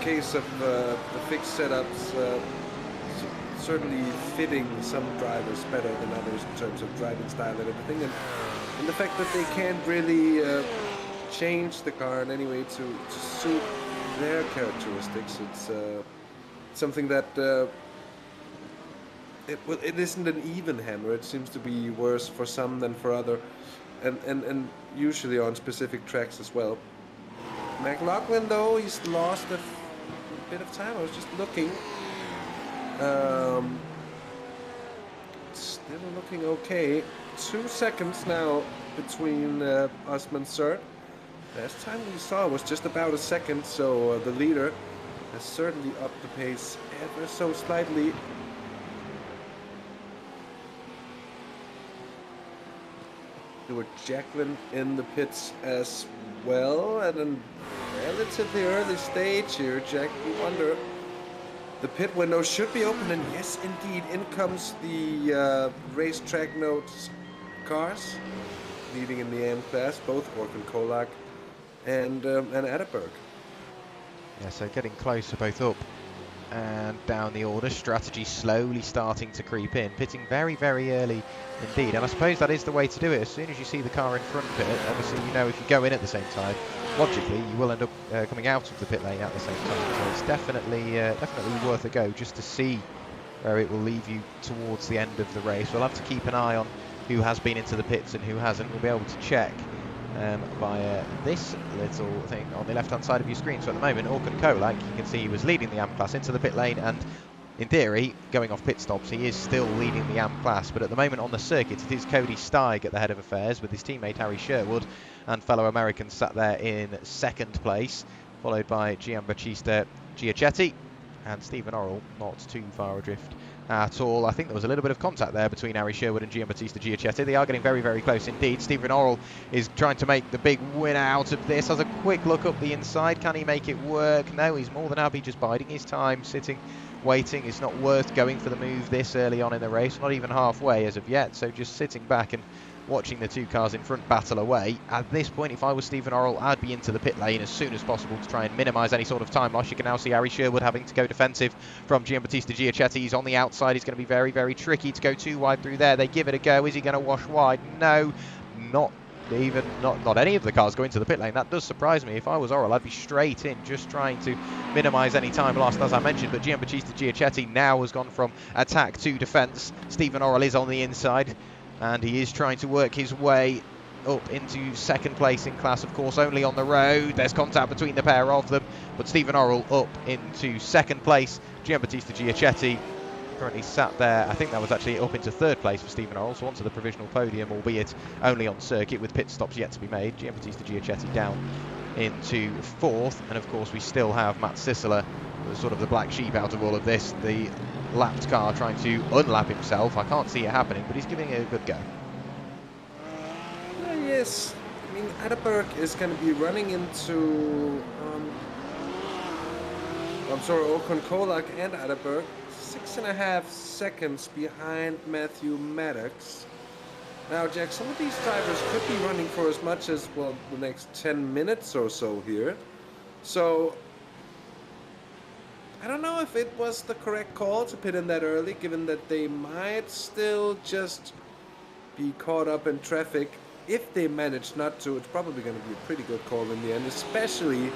case of the fixed setups certainly fitting some drivers better than others in terms of driving style and everything, and the fact that they can't really change the car in any way to suit their characteristics. It's something that it isn't an even hammer. It seems to be worse for some than for other, and usually on specific tracks as well. McLaughlin, though, he's lost a bit of time. I was just looking. Still looking okay. 2 seconds now between Osman Cert. Last time we saw was just about a second, so the leader has certainly upped the pace ever so slightly. There were Jacqueline in the pits as well at a relatively early stage here. Jack, we wonder. The pit window should be open, and yes, indeed, in comes the racetrack notes cars, leading in the AM class, both Håkan Kolak and Atterberg. Yeah, so getting closer both up and down the order. Strategy slowly starting to creep in, pitting very, very early indeed. And I suppose that is the way to do it. As soon as you see the car in front pit, obviously you know if you go in at the same time, logically you will end up coming out of the pit lane at the same time. So it's definitely worth a go just to see where it will leave you towards the end of the race. We'll have to keep an eye on who has been into the pits and who hasn't. We'll be able to check via this little thing on the left hand side of your screen. So at the moment, Håkan Kolak, you can see he was leading the AM class into the pit lane, and in theory, going off pit stops, he is still leading the AM class. But at the moment on the circuit, it is Cody Steig at the head of affairs with his teammate Harry Sherwood and fellow Americans sat there in second place, followed by Giambattista Giacetti and Stephen Orrell, not too far adrift at all. I think there was a little bit of contact there between Harry Sherwood and Giambattista Giacetti. They are getting very, very close indeed. Stephen Orrell is trying to make the big win out of this. Has a quick look up the inside. Can he make it work? No, he's more than happy just biding his time, sitting, waiting. It's not worth going for the move this early on in the race, not even halfway as of yet. So just sitting back and watching the two cars in front battle away. At this point, if I was Stephen Orrell, I'd be into the pit lane as soon as possible to try and minimise any sort of time loss. You can now see Harry Sherwood having to go defensive from Giambattista Giacetti. He's on the outside. He's going to be very, very tricky to go too wide through there. They give it a go. Is he going to wash wide? No, not any of the cars go into the pit lane. That does surprise me. If I was Orrell, I'd be straight in, just trying to minimise any time lost, as I mentioned. But Giambattista Giacetti now has gone from attack to defence. Stephen Orrell is on the inside, and he is trying to work his way up into second place in class, of course, only on the road. There's contact between the pair of them, but Stephen Orrell up into second place. Giambattista Giacetti currently sat there. I think that was actually up into third place for Stephen Orrell, so onto the provisional podium, albeit only on circuit with pit stops yet to be made. Giambattista Giacetti down into fourth, and of course we still have Matt Sisler, sort of the black sheep out of all of this, the lapped car trying to unlap himself. I can't see it happening, but he's giving it a good go. Yes, I mean, Atterberg is going to be running into Håkan Kolak and Atterberg 6.5 seconds behind Matthew Maddox. Now, Jack, some of these drivers could be running for as much as, well, the next 10 minutes or so here. So I don't know if it was the correct call to pit in that early, given that they might still just be caught up in traffic if they manage not to, it's probably going to be a pretty good call in the end, especially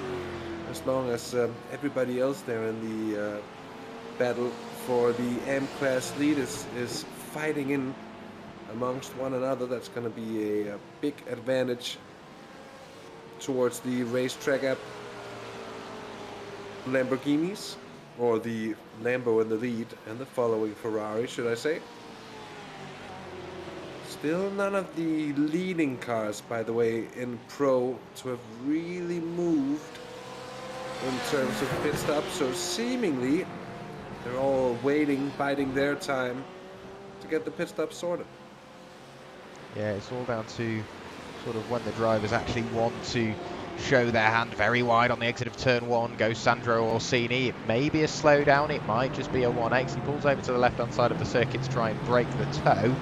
as long as everybody else there in the battle for the M-Class lead is fighting in amongst one another. That's going to be a big advantage towards the racetrack app Lamborghinis, or the Lambo in the lead and the following Ferrari, should I say. Still none of the leading cars, by the way, in Pro to have really moved in terms of pit stops, so seemingly they're all waiting, biding their time to get the pit stop sorted. Yeah, it's all down to sort of when the drivers actually want to show their hand. Very wide on the exit of turn 1 goes Sandro Orsini. It may be a slowdown, it might just be a 1x. He pulls over to the left-hand side of the circuit to try and break the toe.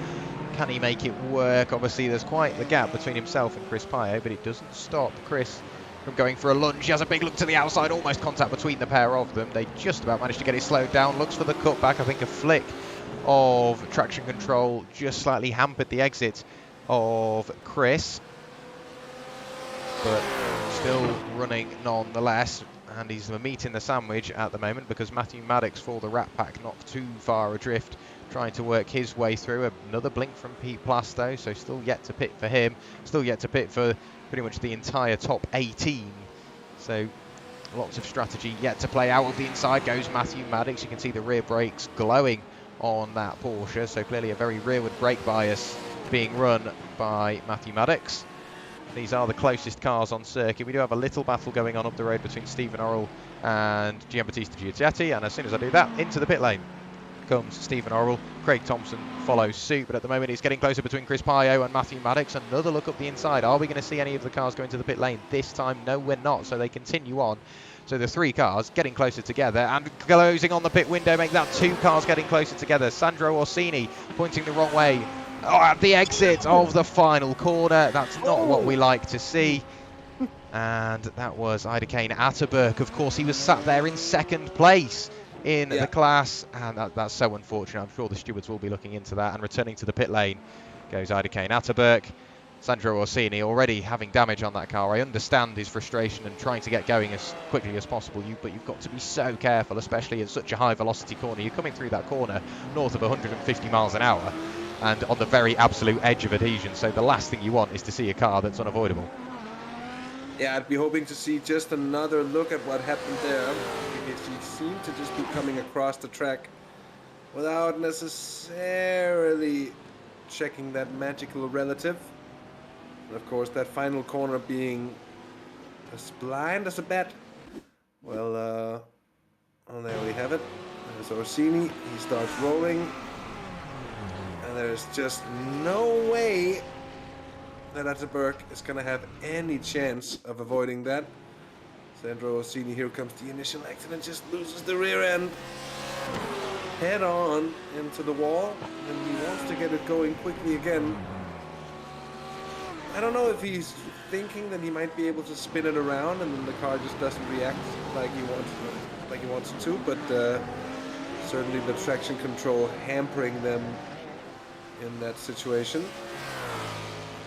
Can he make it work? Obviously, there's quite the gap between himself and Chris Pio, but it doesn't stop Chris from going for a lunge. He has a big look to the outside, almost contact between the pair of them. They just about managed to get it slowed down. Looks for the cutback. I think a flick of traction control just slightly hampered the exit of Chris, but still running nonetheless. And he's the meat in the sandwich at the moment, because Matthew Maddox for the Rat Pack not too far adrift, trying to work his way through. Another blink from Pete Plasto, so still yet to pit for him, still yet to pit for pretty much the entire top 18. So lots of strategy yet to play out. Of the inside goes Matthew Maddox. You can see the rear brakes glowing on that Porsche, so clearly a very rearward brake bias being run by Matthew Maddox. These are the closest cars on circuit. We do have a little battle going on up the road between Stephen Orrell and Giambattista Giusetti, and as soon as I do that, into the pit lane comes Stephen Orrell. Craig Thompson follows suit, but at the moment it's getting closer between Chris Pio and Matthew Maddox. Another look up the inside. Are we going to see any of the cars go into the pit lane this time? No, we're not, so they continue on. So the 3 cars getting closer together and closing on the pit window, make that 2 cars getting closer together. Sandro Orsini pointing the wrong way at the exit of the final corner. That's not what we like to see. And that was Idekane Atterberg. Of course, he was sat there in 2nd place in the class, and that's so unfortunate. I'm sure the stewards will be looking into that. And returning to the pit lane goes Idekane Atterberg. Sandro Orsini already having damage on that car. I understand his frustration and trying to get going as quickly as possible, but you've got to be so careful, especially at such a high velocity corner. You're coming through that corner north of 150 miles an hour and on the very absolute edge of adhesion, so the last thing you want is to see a car that's unavoidable. Yeah, I'd be hoping to see just another look at what happened there, because he seemed to just be coming across the track without necessarily checking that magical relative. And of course, that final corner being as blind as a bat. Well, there we have it. There's Orsini. He starts rolling. And there's just no way that Atterberg is going to have any chance of avoiding that. Sandro Orsini, here comes the initial accident, just loses the rear end head on into the wall, and he wants to get it going quickly again. I don't know if he's thinking that he might be able to spin it around and then the car just doesn't react like he wants it to, but certainly the traction control hampering them in that situation.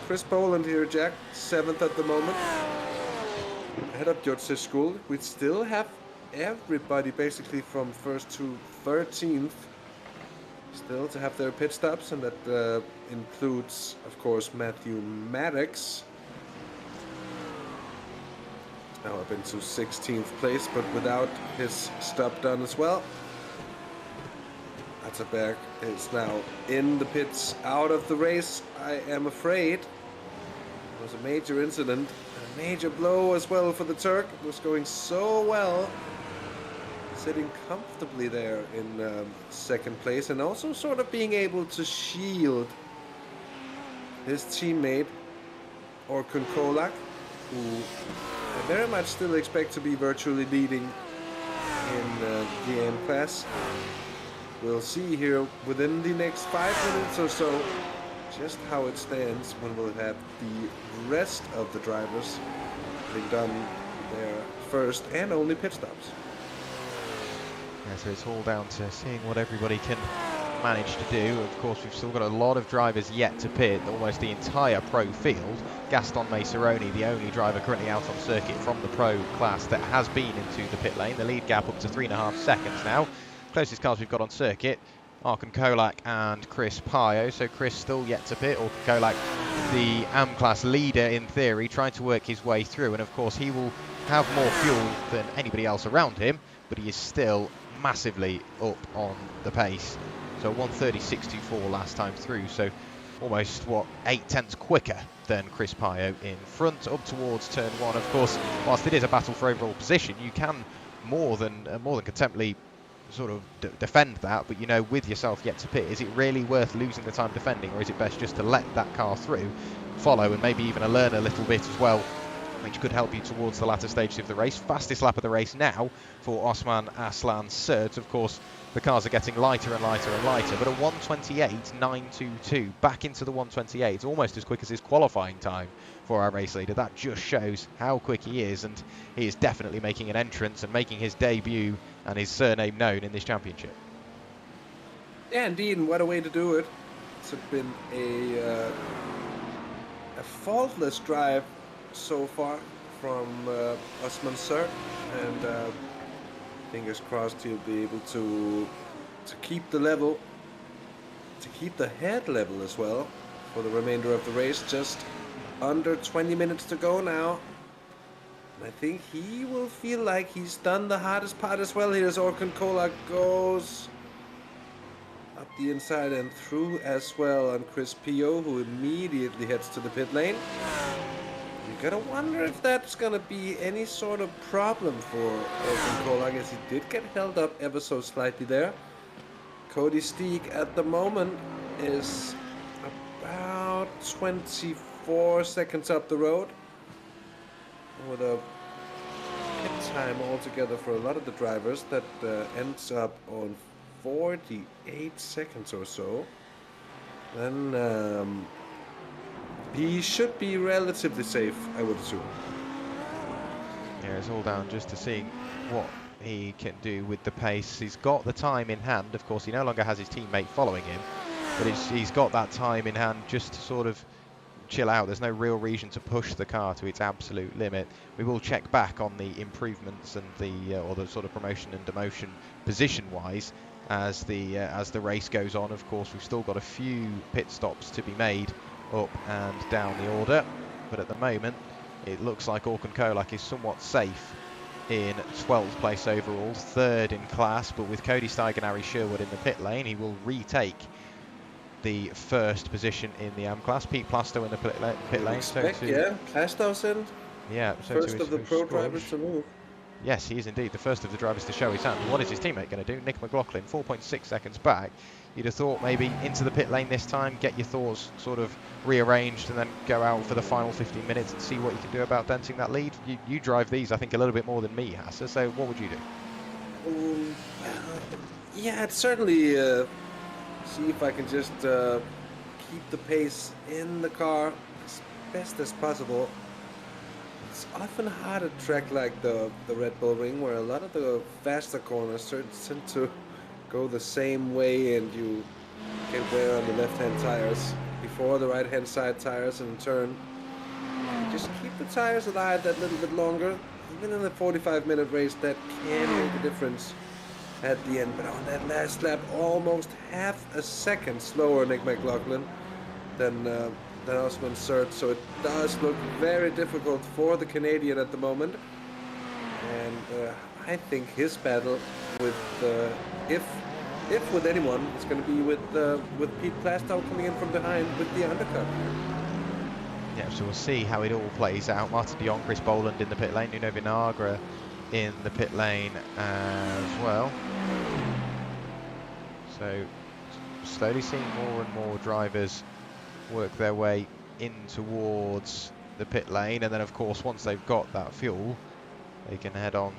Chris Poland here, Jack, 7th at the moment. Ahead of George School. We still have everybody basically from 1st to 13th still to have their pit stops, and that includes, of course, Matthew Maddox. Now up into 16th place, but without his stop done as well. Atterberg is now in the pits, out of the race, I am afraid. It was a major incident, a major blow as well for the Turk. It was going so well, sitting comfortably there in 2nd place, and also sort of being able to shield his teammate Orkun Kolak, who I very much still expect to be virtually leading in the AM class. We'll see here within the next 5 minutes or so just how it stands when we'll have the rest of the drivers having done their first and only pit stops. Yeah, so it's all down to seeing what everybody can managed to do. Of course, we've still got a lot of drivers yet to pit, almost the entire pro field. Gaston Maceroni, the only driver currently out on circuit from the pro class that has been into the pit lane. The lead gap up to 3.5 seconds now. Closest cars we've got on circuit, Arkon Kolak and Chris Pio. So Chris still yet to pit. Arkon Kolak, the AM class leader in theory, trying to work his way through. And of course, he will have more fuel than anybody else around him, but he is still massively up on the pace. So 1:36.24 last time through. So almost, what, 8/10 quicker than Chris Pio in front, up towards turn 1. Of course, whilst it is a battle for overall position, you can more than contemptibly sort of defend that, but you know, with yourself yet to pit, is it really worth losing the time defending, or is it best just to let that car through, follow, and maybe even learn a little bit as well, which could help you towards the latter stages of the race. Fastest lap of the race now for Osman Aslan Sert. Of course, the cars are getting lighter and lighter and lighter, but a 1:28.922 back into the 1:28. It's almost as quick as his qualifying time for our race leader. That just shows how quick he is, and he is definitely making an entrance and making his debut and his surname known in this championship. Yeah, indeed, and what a way to do it. It's been a faultless drive so far from Osman Sert, and fingers crossed he'll be able to keep the level, to keep the head level as well for the remainder of the race. Just under 20 minutes to go now. And I think he will feel like he's done the hardest part as well. Here's Arkon Kolak goes up the inside and through as well on Chris Pio, who immediately heads to the pit lane. You gotta wonder if that's gonna be any sort of problem for Arkon Kolak, as he did get held up ever so slightly there. Cody Steeg at the moment is about 24 seconds up the road, with a pit time altogether for a lot of the drivers that ends up on 48 seconds or so. Then he should be relatively safe, I would assume. Yeah, it's all down just to seeing what he can do with the pace. He's got the time in hand. Of course, he no longer has his teammate following him, but he's got that time in hand just to sort of chill out. There's no real reason to push the car to its absolute limit. We will check back on the improvements and the or the sort of promotion and demotion position-wise as the race goes on. Of course, we've still got a few pit stops to be made up and down the order, but at the moment it looks like Arkon Kolak is somewhat safe in 12th place overall, 3rd in class, but with Cody Steig and Ari Sherwood in the pit lane, he will retake the 1st position in the AM class. Pete Plasto in the pit lane. Yeah, Plasto's in. Yeah, first of the pro drivers to move. Yes, he is indeed the first of the drivers to show his hand. What is his teammate going to do? Nick McLaughlin, 4.6 seconds back. You'd have thought maybe into the pit lane this time, get your thoughts sort of rearranged, and then go out for the final 15 minutes and see what you can do about denting that lead. You drive these, I think, a little bit more than me, Hasse, so what would you do? Yeah, I'd certainly see if I can just keep the pace in the car as best as possible. It's often hard at a track like the Red Bull Ring, where a lot of the faster corners tend to go the same way, and you get wear on the left-hand tires before the right-hand side tires in turn. Just keep the tires alive that little bit longer. Even in a 45-minute race, that can make a difference at the end. But on that last lap, almost half a second slower Nick McLaughlin than Osman Sert. So it does look very difficult for the Canadian at the moment. And I think his battle with, if with anyone, it's going to be with Pete Plastow coming in from behind with the undercut. Yeah, so we'll see how it all plays out. Martin de Jong, Chris Boland in the pit lane, Nuno Vinagre in the pit lane as well. So slowly seeing more and more drivers work their way in towards the pit lane, and then of course once they've got that fuel, they can head on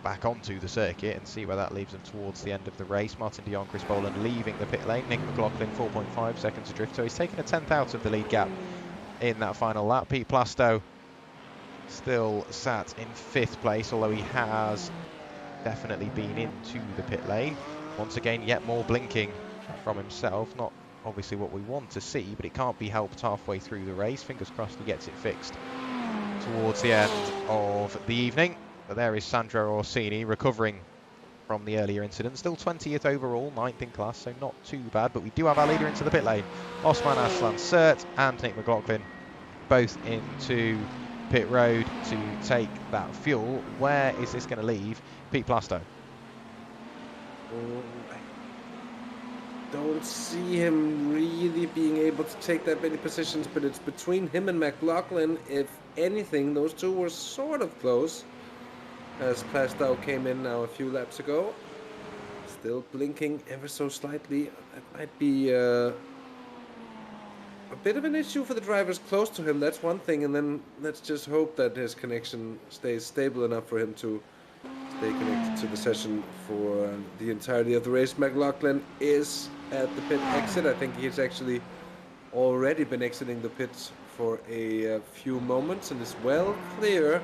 back onto the circuit and see where that leaves them towards the end of the race. Martin de Jong, Chris Boland leaving the pit lane. Nick McLaughlin 4.5 seconds adrift, so he's taken a 10th out of the lead gap in that final lap. Pete Plastow still sat in 5th place, although he has definitely been into the pit lane. Once again, yet more blinking from himself. Not obviously what we want to see, but it can't be helped halfway through the race. Fingers crossed he gets it fixed towards the end of the evening. But there is Sandro Orsini recovering from the earlier incident. Still 20th overall, 9th in class, so not too bad. But we do have our leader into the pit lane. Osman Aslan Sert and Nick McLaughlin both into pit road to take that fuel. Where is this going to leave Pete Plasto? I don't see him really being able to take that many positions, but it's between him and McLaughlin. If anything, those two were sort of close as Plasto came in now a few laps ago. Still blinking ever so slightly. That might be a bit of an issue for the drivers close to him. That's one thing, and then let's just hope that his connection stays stable enough for him to stay connected to the session for the entirety of the race. McLaughlin is at the pit exit. I think he's actually already been exiting the pits for a few moments and is well clear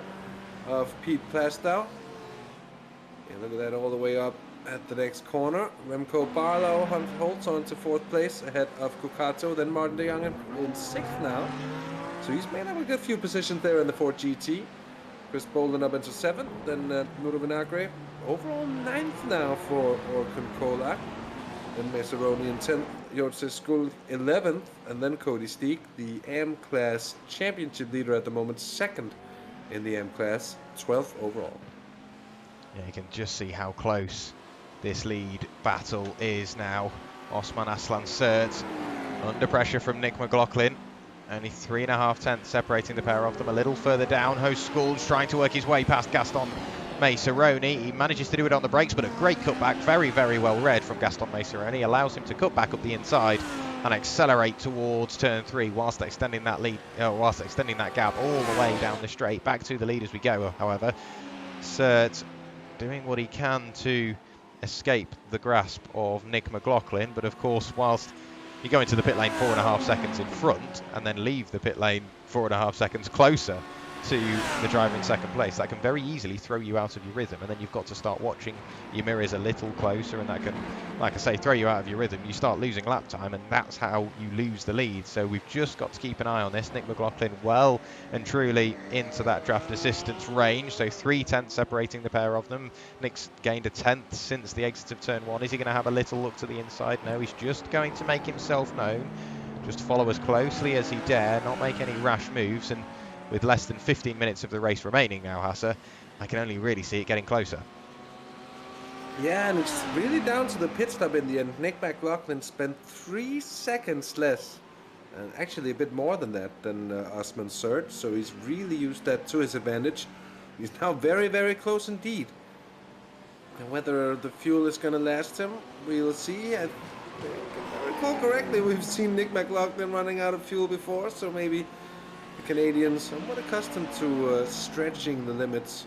of Pete Plasto. Yeah, look at that, all the way up at the next corner. Remco Barlow holds on to 4th place ahead of Kukato, then Martin de Jong in 6th now. So he's made up a good few positions there in the Ford GT. Chris Bolden up into 7th, then Nuno Vinagre overall 9th now for Orkun Kolak. Then Messeroni in 10th, Jorge Skull 11th, and then Cody Steek, the AM-class championship leader at the moment, 2nd in the M-class, 12th overall. Yeah, you can just see how close this lead battle is now. Osman Aslan Sert under pressure from Nick McLaughlin. Only 3.5 tenths separating the pair of them. A little further down, Host Schools trying to work his way past Gaston Messeroni. He manages to do it on the brakes, but a great cutback, very, very well read from Gaston Messeroni. Allows him to cut back up the inside and accelerate towards turn 3 whilst extending that lead, whilst extending that gap all the way down the straight. Back to the lead as we go, however. Sert doing what he can to escape the grasp of Nick McLaughlin, but of course, whilst you go into the pit lane 4.5 seconds in front and then leave the pit lane 4.5 seconds closer to the driver in 2nd place, that can very easily throw you out of your rhythm, and then you've got to start watching your mirrors a little closer, and that can, like I say, throw you out of your rhythm. You start losing lap time, and that's how you lose the lead. So we've just got to keep an eye on this. Nick McLaughlin well and truly into that draft assistance range, so 3 tenths separating the pair of them. Nick's gained a 10th since the exit of turn 1. Is he going to have a little look to the inside? No, he's just going to make himself known, just follow as closely as he dare, not make any rash moves, and with less than 15 minutes of the race remaining now, Hasse, I can only really see it getting closer. Yeah, and it's really down to the pit stop in the end. Nick McLaughlin spent 3 seconds less, and actually a bit more than that, than Osman Sert, so he's really used that to his advantage. He's now very, very close indeed. And whether the fuel is going to last him, we'll see. If I recall correctly, we've seen Nick McLaughlin running out of fuel before, so maybe the Canadians somewhat accustomed to stretching the limits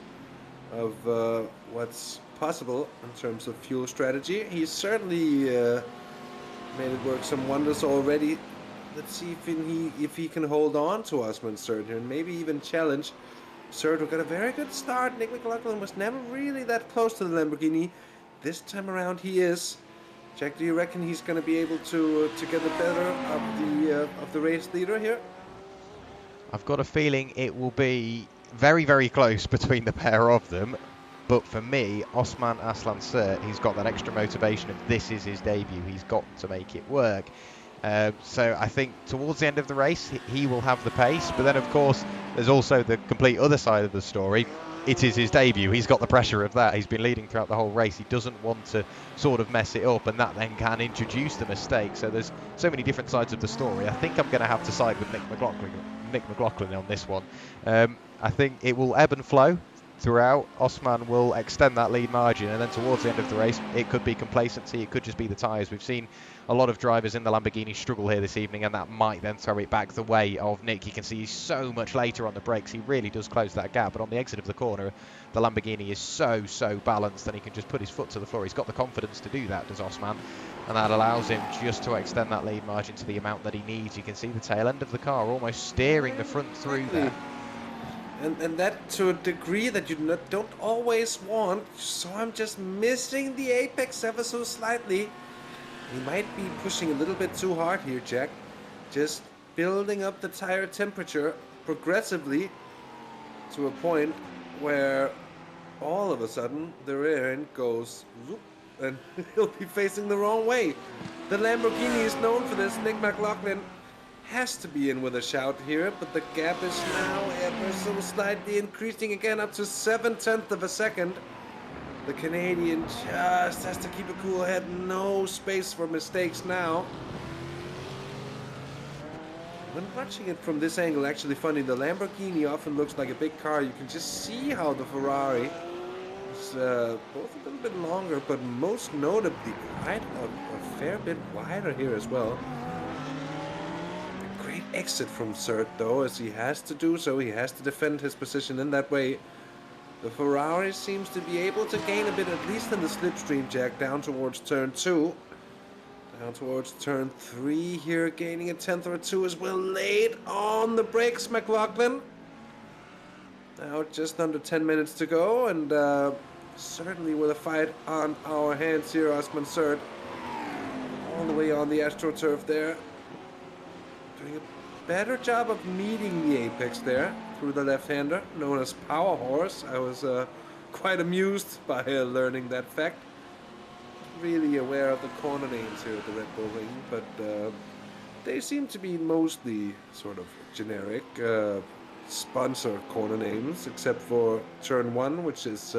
of what's possible in terms of fuel strategy. He's certainly made it work some wonders already. Let's see if he can hold on to Osman Sert here and maybe even challenge Sert, who got a very good start. Nick McLaughlin was never really that close to the Lamborghini. This time around he is. Jack, do you reckon he's going to be able to get the better of the race leader here? I've got a feeling it will be very, very close between the pair of them. But for me, Osman Aslan Sert, he's got that extra motivation of this is his debut. He's got to make it work. So I think towards the end of the race, he will have the pace. But then, of course, there's also the complete other side of the story. It is his debut. He's got the pressure of that. He's been leading throughout the whole race. He doesn't want to sort of mess it up, and that then can introduce the mistake. So there's so many different sides of the story. I think I'm going to have to side with Nick McLaughlin on this one. I think it will ebb and flow throughout. Osman will extend that lead margin, and then towards the end of the race, it could be complacency, it could just be the tyres. We've seen a lot of drivers in the Lamborghini struggle here this evening, and that might then throw it back the way of Nick. You can see he's so much later on the brakes. He really does close that gap, but on the exit of the corner, the Lamborghini is so balanced, and he can just put his foot to the floor. He's got the confidence to do that, does Osman, and that allows him just to extend that lead margin to the amount that he needs. You can see the tail end of the car almost steering the front through there. And that to a degree that you don't always want. So I'm just missing the apex ever so slightly. He might be pushing a little bit too hard here, Jack. Just building up the tire temperature progressively to a point where all of a sudden the rear end goes whoop, and he'll be facing the wrong way. The Lamborghini is known for this. Nick McLaughlin has to be in with a shout here, but the gap is now ever so slightly increasing again up to 7/10 of a second. The Canadian just has to keep a cool head. No space for mistakes now. When watching it from this angle, actually funny, the Lamborghini often looks like a big car. You can just see how the Ferrari is both a little bit longer, but most notably quite a fair bit wider here as well. A great exit from Cert though, as he has to do so. He has to defend his position in that way. The Ferrari seems to be able to gain a bit, at least in the slipstream, Jack, down towards turn 2. Down towards turn 3 here, gaining a 10th or a 2 as well. Late on the brakes, McLaughlin. Now just under 10 minutes to go, and certainly with a fight on our hands here, Osman Cert. All the way on the AstroTurf there. Doing a better job of meeting the apex there through the left-hander, known as Power Horse. I was quite amused by learning that fact. Really aware of the corner names here at the Red Bull Ring, but they seem to be mostly sort of generic sponsor corner names, except for turn 1, which is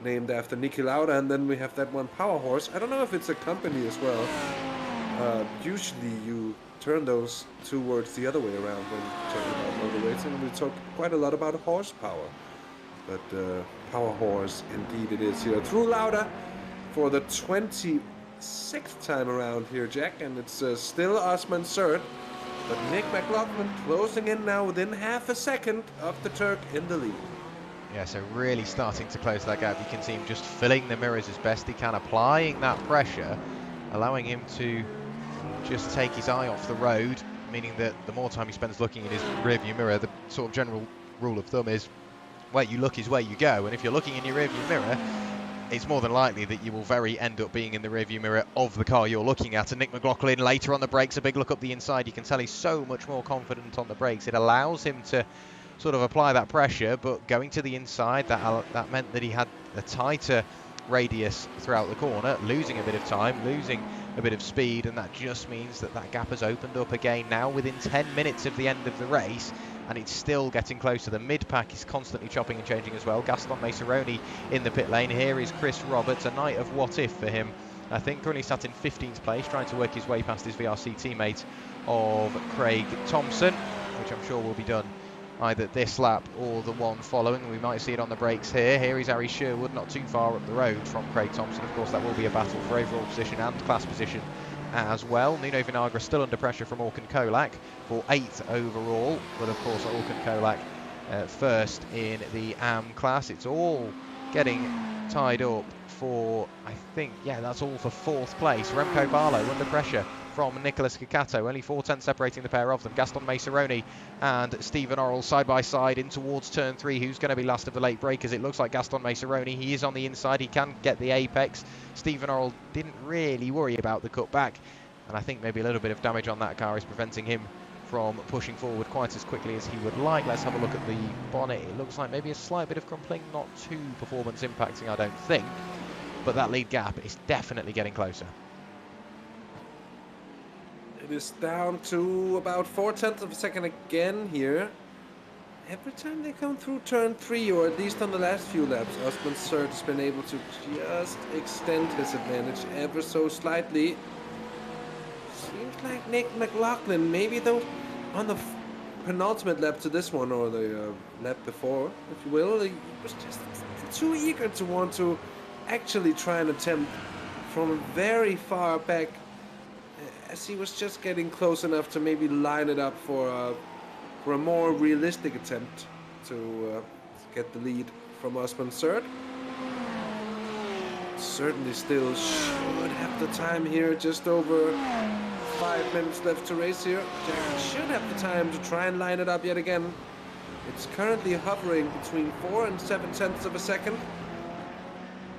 named after Niki Lauda, and then we have that one Power Horse. I don't know if it's a company as well. Usually you turn those two words the other way around when talking about motor racing. We talk quite a lot about horsepower, but Power Horse indeed it is here through Lauda for the 26th time around here, Jack, and it's still Osman Cert, but Nick McLaughlin closing in now within half a second of the Turk in the lead. Yeah, so really starting to close that gap. You can see him just filling the mirrors as best he can, applying that pressure, allowing him to just take his eye off the road, meaning that the more time he spends looking in his rearview mirror, the sort of general rule of thumb is where you look is where you go, and if you're looking in your rearview mirror, it's more than likely that you will end up being in the rearview mirror of the car you're looking at. And Nick McLaughlin later on the brakes, a big look up the inside. You can tell he's so much more confident on the brakes. It allows him to sort of apply that pressure, but going to the inside, that meant that he had a tighter radius throughout the corner, losing a bit of time, losing a bit of speed, and that just means that that gap has opened up again now within 10 minutes of the end of the race, and it's still getting closer. The mid-pack is constantly chopping and changing as well. Gaston Maceroni in the pit lane. Here is Chris Roberts, a night of what if for him. I think currently sat in 15th place, trying to work his way past his VRC teammate of Craig Thompson, which I'm sure will be done either this lap or the one following. We might see it on the brakes here. Here is Harry Sherwood, not too far up the road from Craig Thompson. Of course, that will be a battle for overall position and class position as well. Nuno Vinagre still under pressure from Orkan Kolak for 8th overall, but of course Orkan Kolak first in the AM class. It's all getting tied up for, I think, yeah, that's all for 4th place. Remco Barlow under pressure from Nicholas Cacato, only 4 tenths separating the pair of them. Gaston Maceroni and Stephen Orrell side by side in towards turn 3. Who's going to be last of the late breakers? It looks like Gaston Maceroni. He is on the inside. He can get the apex. Stephen Orrell didn't really worry about the cutback, and I think maybe a little bit of damage on that car is preventing him from pushing forward quite as quickly as he would like. Let's have a look at the bonnet. It looks like maybe a slight bit of crumpling, not too performance impacting, I don't think, but that lead gap is definitely getting closer. It is down to about 4/10 of a second again here. Every time they come through turn 3, or at least on the last few laps, Osman Cert has been able to just extend his advantage ever so slightly. Seems like Nick McLaughlin, maybe though, on the penultimate lap to this one, or the lap before, if you will, he was just too eager to want to actually try and attempt from very far back, as he was just getting close enough to maybe line it up for a more realistic attempt to get the lead from Osman Cert. Certainly still should have the time here, just over 5 minutes left to race here. Jack should have the time to try and line it up yet again. It's currently hovering between 4 and 7 tenths of a second.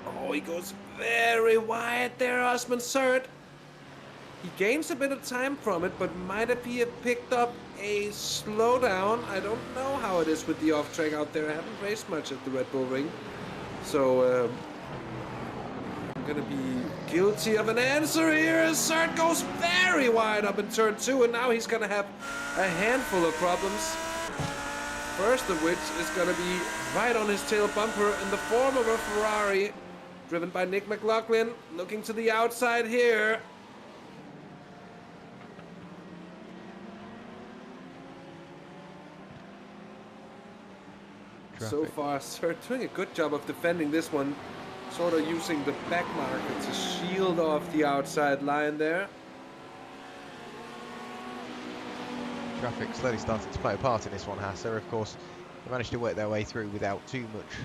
Oh, he goes very wide there, Osman Surt. He gains a bit of time from it, but might he have picked up a slowdown? I don't know how it is with the off-track out there. I haven't raced much at the Red Bull Ring. So, I'm gonna be guilty of an answer here as Surt goes very wide up in turn 2, and now he's gonna have a handful of problems. First of which is gonna be right on his tail bumper in the form of a Ferrari, driven by Nick McLaughlin, looking to the outside here. So far, Surt doing a good job of defending this one, sort of using the back marker to shield off the outside line there. Traffic slowly starting to play a part in this one, Hasse. Of course, they managed to work their way through without too much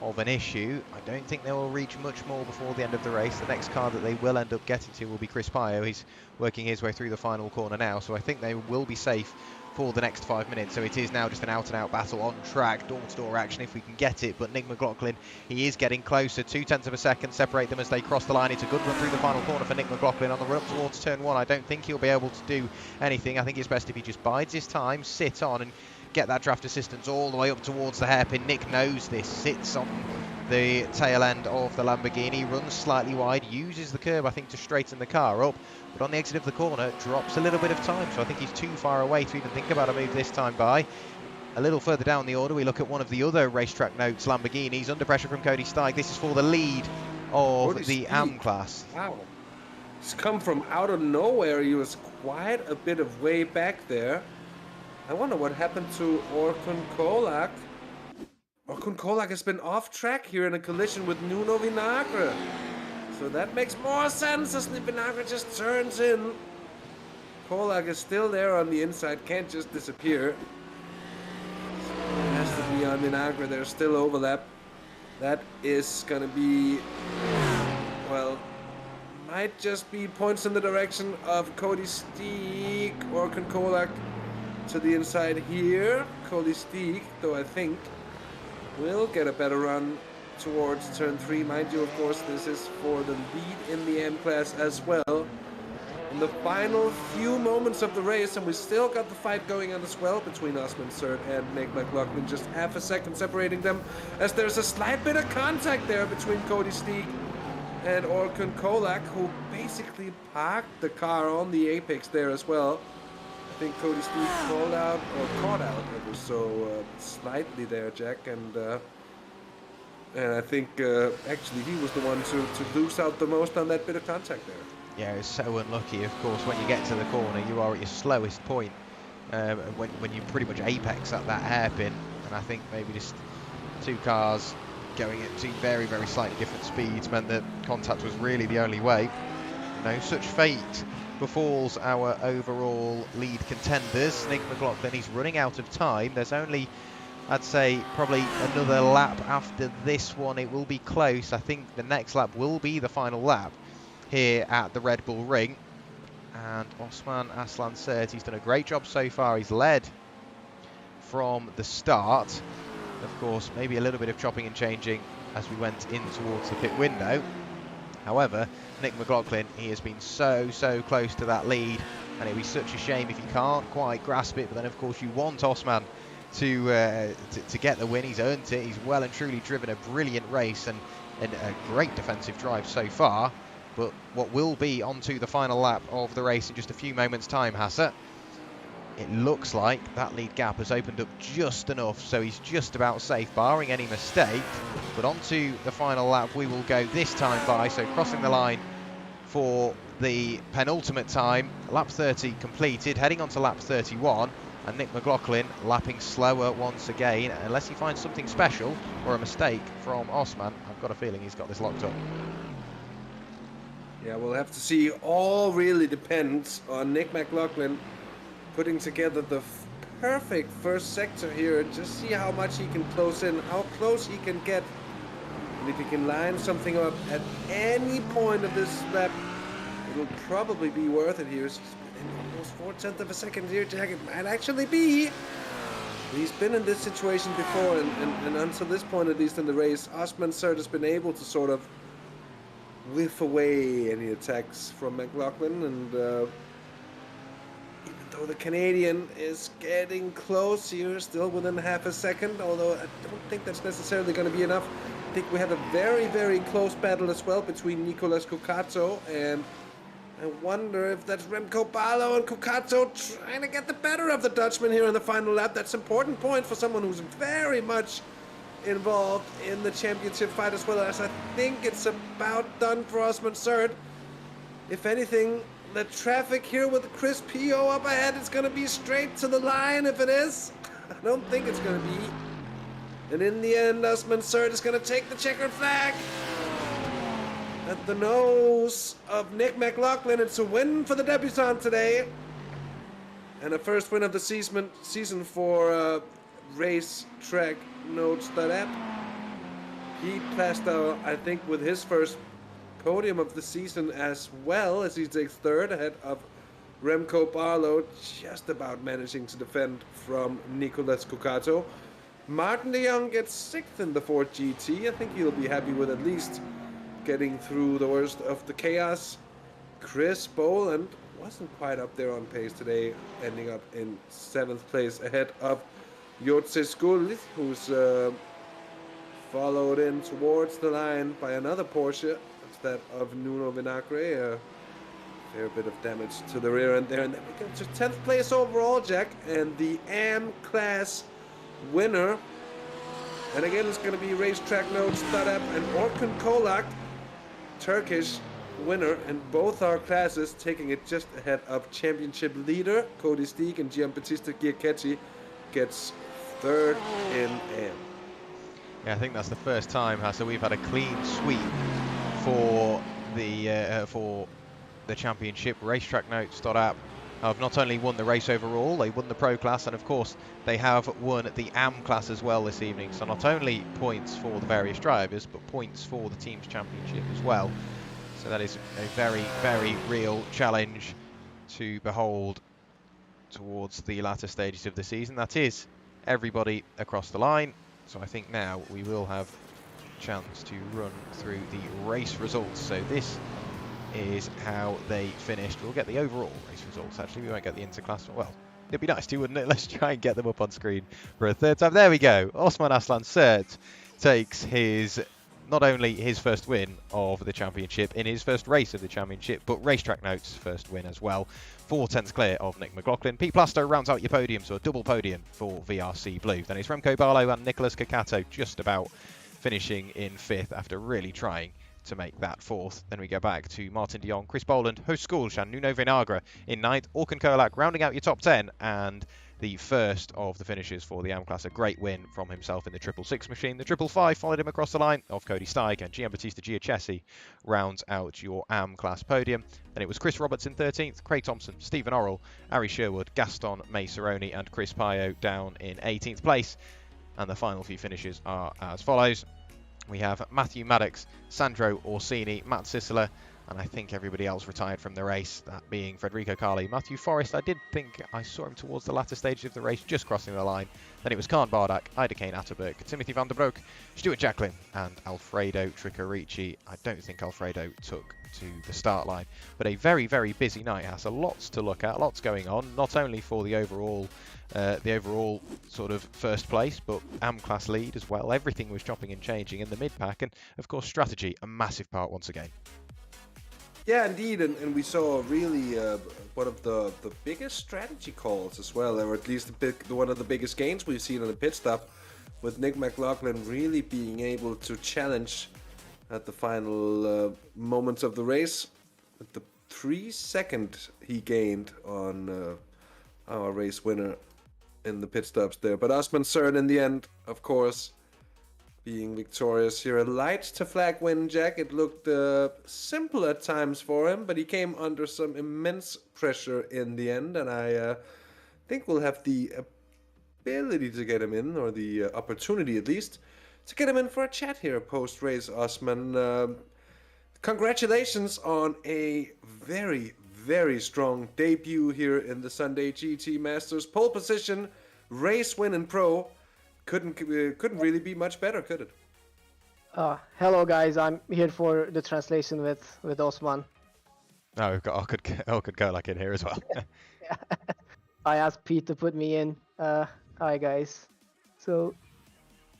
of an issue. I don't think they will reach much more before the end of the race. The next car that they will end up getting to will be Chris Pio. He's working his way through the final corner now, so I think they will be safe for the next 5 minutes. So it is now just an out-and-out battle on track, door-to-door action if we can get it. But Nick McLaughlin, he is getting closer. 2 tenths of a second separate them as they cross the line. It's a good run through the final corner for Nick McLaughlin on the run up towards turn 1. I don't think he'll be able to do anything. I think it's best if he just bides his time, sit on and get that draft assistance all the way up towards the hairpin. Nick knows this, sits on the tail end of the Lamborghini, runs slightly wide, uses the curb I think to straighten the car up, but on the exit of the corner drops a little bit of time, so I think he's too far away to even think about a move this time by. A little further down the order we look at one of the other racetrack notes, Lamborghinis, under pressure from Cody Steig. This is for the lead of the AM class. Wow, he's come from out of nowhere. He was quite a bit of way back there. I wonder what happened to Orkun Kolak. Orkun Kolak has been off track here in a collision with Nuno Vinagre. So that makes more sense as Vinagre just turns in. Kolak is still there on the inside, can't just disappear. So it has to be on Vinagre, there's still overlap. That is gonna be, well, might just be points in the direction of Cody Steeg. Orkun Kolak to the inside here. Cody Steeg, though I think, will get a better run towards turn 3. Mind you, of course, this is for the lead in the M class as well. In the final few moments of the race, and we still got the fight going on as well between Osman Surt and Nick McLaughlin, just half a second separating them, as there's a slight bit of contact there between Cody Steeg and Orkun Kolak, who basically parked the car on the apex there as well. I think Cody Steeg called out, or caught out ever so slightly there, Jack, and I think actually he was the one to lose out the most on that bit of contact there. Yeah, it's so unlucky, of course, when you get to the corner, you are at your slowest point, when you pretty much apex at that hairpin, and I think maybe just two cars going at two very, very slightly different speeds meant that contact was really the only way. No such fate befalls our overall lead contenders. Nick McLaughlin, he's running out of time. There's only, I'd say, probably another lap after this one. It will be close. I think the next lap will be the final lap here at the Red Bull Ring. And Osman Aslan Surt, he's done a great job so far. He's led from the start. Of course, maybe a little bit of chopping and changing as we went in towards the pit window. However, Nick McLaughlin, he has been so close to that lead, and it'd be such a shame if he can't quite grasp it. But then, of course, you want Osman to get the win. He's earned it. He's well and truly driven a brilliant race and a great defensive drive so far. But what will be onto the final lap of the race in just a few moments' time, Hasse, it looks like that lead gap has opened up just enough, so he's just about safe, barring any mistake. But onto the final lap we will go this time by, so crossing the line for the penultimate time. Lap 30 completed, heading on to lap 31, and Nick McLaughlin lapping slower once again, unless he finds something special or a mistake from Osman. I've got a feeling he's got this locked up. Yeah, we'll have to see. All really depends on Nick McLaughlin putting together the perfect first sector here. Just see how much he can close in, how close he can get. And if he can line something up at any point of this lap, it'll probably be worth it here. It's in almost 4/10 of a second here, Jack. It might actually be. He's been in this situation before, and until this point, at least in the race, Osman Sert has been able to sort of whiff away any attacks from McLaughlin, and even though the Canadian is getting close here, still within half a second, although I don't think that's necessarily going to be enough. I think we had a very, very close battle as well between Nicolas Cucato, and I wonder if that's Remco Barlow and Cucato trying to get the better of the Dutchman here in the final lap. That's an important point for someone who's very much involved in the championship fight, as well as I think it's about done for Osman Sert. If anything, the traffic here with Chris P.O. up ahead is going to be straight to the line. If it is, I don't think it's going to be. And in the end, Osman Sert is going to take the checkered flag at the nose of Nick McLaughlin. It's a win for the debutant today, and a first win of the season for Racetrack Notes.app. Pete Plastow, I think, with his first podium of the season as well, as he takes third ahead of Remco Barlow, just about managing to defend from Nicolas Cucato. Martin de Jong gets sixth in the Ford GT. I think he'll be happy with at least getting through the worst of the chaos. Chris Boland wasn't quite up there on pace today, ending up in 7th place ahead of Jotze Skull, who's followed in towards the line by another Porsche. That's that of Nuno Vinagre. A fair bit of damage to the rear end there. And then we get to 10th place overall, Jack, and the AM class winner. And again, it's going to be Racetrack Notes.app and Orkun Kolak, Turkish winner in both our classes, taking it just ahead of championship leader Cody Steek, and Giambattista Giacchetti gets third in AM. Yeah, I think that's the first time, Hasse, we've had a clean sweep for the championship. Racetrack Notes.app have not only won the race overall, they won the pro class, and of course they have won the AM class as well this evening. So not only points for the various drivers, but points for the team's championship as well. So that is a very, very real challenge to behold towards the latter stages of the season. That is everybody across the line. So I think now we will have a chance to run through the race results. So this is how they finished. We'll get the overall race results, actually. We won't get the interclass. Well, it'd be nice to, wouldn't it? Let's try and get them up on screen for a third time. There we go. Osman Aslan Sert takes not only his first win of the championship in his first race of the championship, but Racetrack Notes' first win as well. 4/10 clear of Nick McLaughlin. Pete Plastow rounds out your podium, so a double podium for VRC Blue. Then it's Remco Barlow and Nicolas Cucato just about finishing in 5th after really trying to make that 4th. Then we go back to Martin de Jong, Chris Boland, Ho Skulj and Nuno Vinagre in 9th. Orkun Kolak rounding out your top 10, and the first of the finishes for the AM class. A great win from himself in the 666 machine. The 555 followed him across the line of Cody Steig, and Giambattista Giacchetti rounds out your AM class podium. Then it was Chris Roberts in 13th, Craig Thompson, Stephen Orrell, Ari Sherwood, Gaston Maceroni and Chris Pio down in 18th place. And the final few finishes are as follows. We have Matthew Maddox, Sandro Orsini, Matt Sisler, and I think everybody else retired from the race, that being Federico Carli. Matthew Forrest, I did think I saw him towards the latter stages of the race, just crossing the line. Then it was Khan Bardak, Ida Kane Atterberg, Timothy van der Broek, Stuart Jacklin, and Alfredo Tricarici. I don't think Alfredo took to the start line, but a very, very busy night has lots to look at, lots going on, not only for the overall sort of first place, but AM class lead as well. Everything was chopping and changing in the mid-pack, and of course strategy, a massive part once again. Yeah, indeed, and we saw really one of the biggest strategy calls as well, or at least one of the biggest gains we've seen on the pit stop, with Nick McLaughlin really being able to challenge at the final moments of the race. With the 3 second he gained on our race winner in the pit stops there. But Osman Sert in the end, of course, being victorious here. A light to flag win, Jack. It looked simple at times for him, but he came under some immense pressure in the end, and I think we'll have the ability to get him in, or the opportunity at least, to get him in for a chat here post-race, Osman. Congratulations on a very, very strong debut here in the Sunday GT Masters. Pole position race win in pro couldn't really be much better, could it? Hello guys, I'm here for the translation with Osman. Oh, we've got Orkut Kolak in here as well. I asked Pete to put me in. Hi guys. So,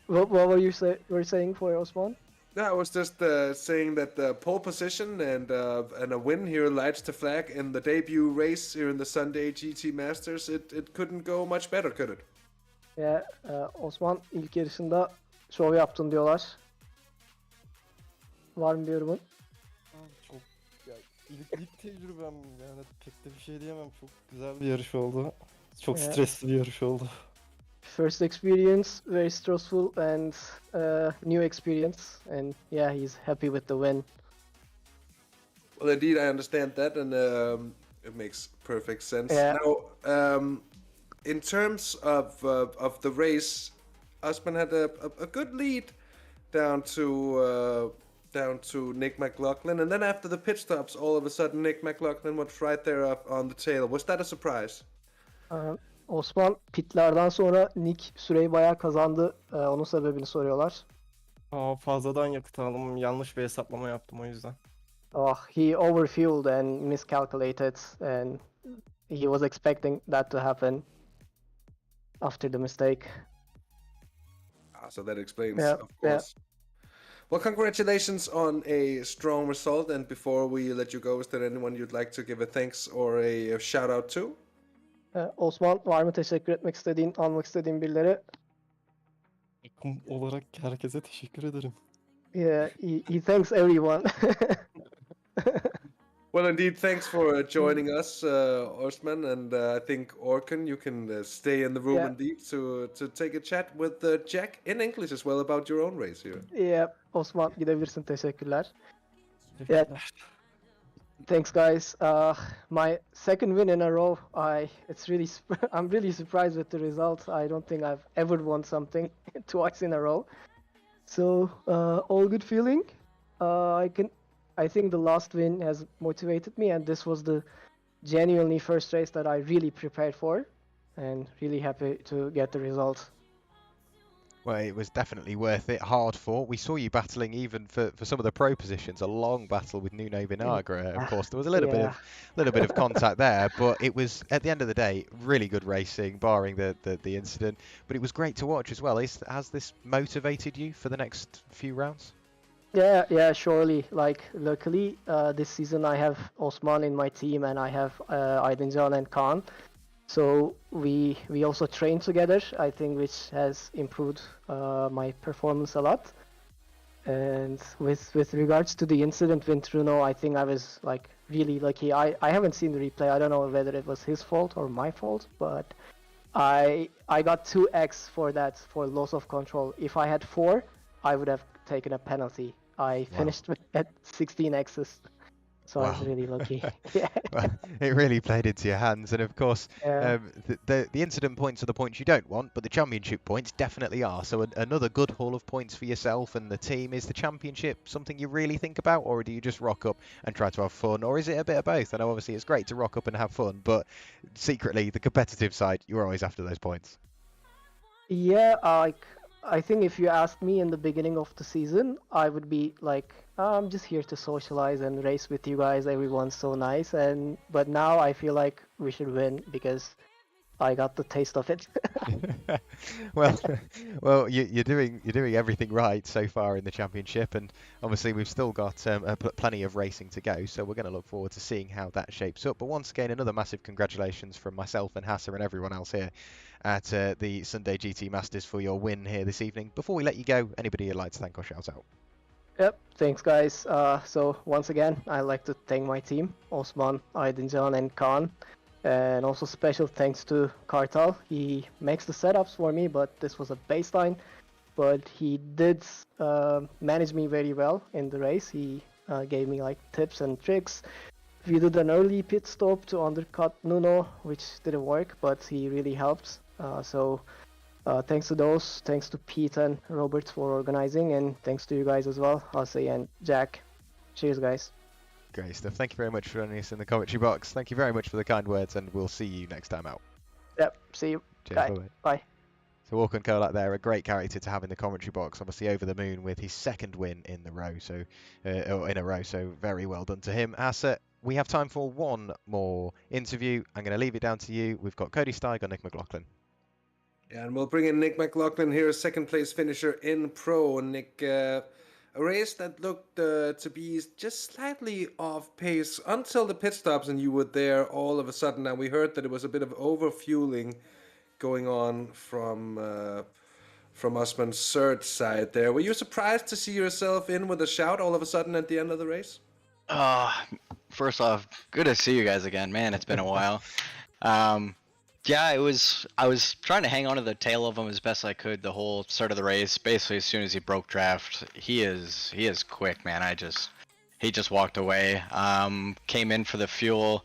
what were you saying for Osman? No, I was just saying that the pole position and a win here lights the flag in the debut race here in the Sunday GT Masters. It couldn't go much better, could it? Ya Osman ilk yarışında şov yaptın diyorlar. Var mı bir yorumun? Çok ya ilk tecrübem yani pek de bir şey diyemem. Çok güzel bir yarış oldu. Çok Yeah. stresli bir yarış oldu. First experience, very stressful and new experience, and yeah, he's happy with the win. Well, indeed, I understand that, and it makes perfect sense. Yeah. Now, in terms of the race, Usman had a good lead down to Nick McLaughlin, and then after the pit stops, all of a sudden Nick McLaughlin was right there up on the tail. Was that a surprise? Osman pitlerden sonra Nick süreyi bayağı kazandı. Onun sebebini soruyorlar. Fazladan yakıt aldım. Yanlış bir hesaplama yaptım o yüzden. He overfueled and miscalculated, and he was expecting that to happen after the mistake. So that explains, Yeah, of course. Well, congratulations on a strong result. And before we let you go, is there anyone you'd like to give a thanks or a shout out to? Osman, var mı teşekkür etmek istediğin, almak istediğin birileri? Takım olarak herkese teşekkür ederim. Yeah, he thanks everyone. Well, indeed, thanks for joining us, Osman, and I think Orkun, you can stay in the room Yeah. indeed to take a chat with Jack in English as well about your own race here. Yeah, Osman gidebilirsin, teşekkürler. Teşekkürler. Thanks guys. My second win in a row. I'm really surprised with the result. I don't think I've ever won something twice in a row. So all good feeling. I think the last win has motivated me, and this was the genuinely first race that I really prepared for, and really happy to get the result. Well, it was definitely worth it. Hard fought. We saw you battling even for some of the pro positions. A long battle with Nuno Vinagre. Of course, there was a little bit of contact there, but it was at the end of the day really good racing, barring the incident. But it was great to watch as well. Has this motivated you for the next few rounds? Yeah, surely. Like, luckily, this season I have Osman in my team, and I have Aydıncan and Kaan. So we also train together, I think, which has improved my performance a lot. And with regards to the incident with Bruno, I think I was like really lucky. I haven't seen the replay. I don't know whether it was his fault or my fault, but I got 2x for that, for loss of control. If I had 4, I would have taken a penalty. I finished at 16 X's. So I was really lucky. Yeah. Well, it really played into your hands, and of course, the incident points are the points you don't want, but the championship points definitely are. So another good haul of points for yourself and the team. Is the championship something you really think about, or do you just rock up and try to have fun, or is it a bit of both? I know obviously it's great to rock up and have fun, but secretly the competitive side, you're always after those points. Yeah, I think if you asked me in the beginning of the season, I would be like, I'm just here to socialize and race with you guys. Everyone's so nice, but now I feel like we should win because I got the taste of it. well, you're doing everything right so far in the championship, and obviously we've still got plenty of racing to go. So we're going to look forward to seeing how that shapes up. But once again, another massive congratulations from myself and Hasse and everyone else here at the Sunday GT Masters for your win here this evening. Before we let you go, anybody you'd like to thank or shout out? Yep, thanks guys. So once again, I'd like to thank my team, Osman, Aydıncan and Kaan. And also special thanks to Kartal. He makes the setups for me, but this was a baseline. But he did manage me very well in the race. He gave me like tips and tricks. We did an early pit stop to undercut Nuno, which didn't work, but he really helped. So thanks to those, thanks to Pete and Robert for organizing, and thanks to you guys as well, Hasse and Jack. Cheers, guys. Great stuff. Thank you very much for joining us in the commentary box. Thank you very much for the kind words, and we'll see you next time out. Yep. See you. Cheers, Bye. bye-bye. Bye. So Walker Kolak there, a great character to have in the commentary box. Obviously over the moon with his second win in the row, so in a row. So very well done to him. Hasse, we have time for one more interview. I'm going to leave it down to you. We've got Cody Steig or Nick McLaughlin. Yeah, and we'll bring in Nick McLaughlin here, second place finisher in Pro. Nick, a race that looked to be just slightly off pace until the pit stops, and you were there all of a sudden. Now we heard that it was a bit of overfueling going on from Usman's third side there. Were you surprised to see yourself in with a shout all of a sudden at the end of the race? First off, good to see you guys again, man. It's been a while. Yeah, I was trying to hang on to the tail of him as best I could the whole start of the race. Basically, as soon as he broke draft, he is quick, man. He just walked away. Came in for the fuel.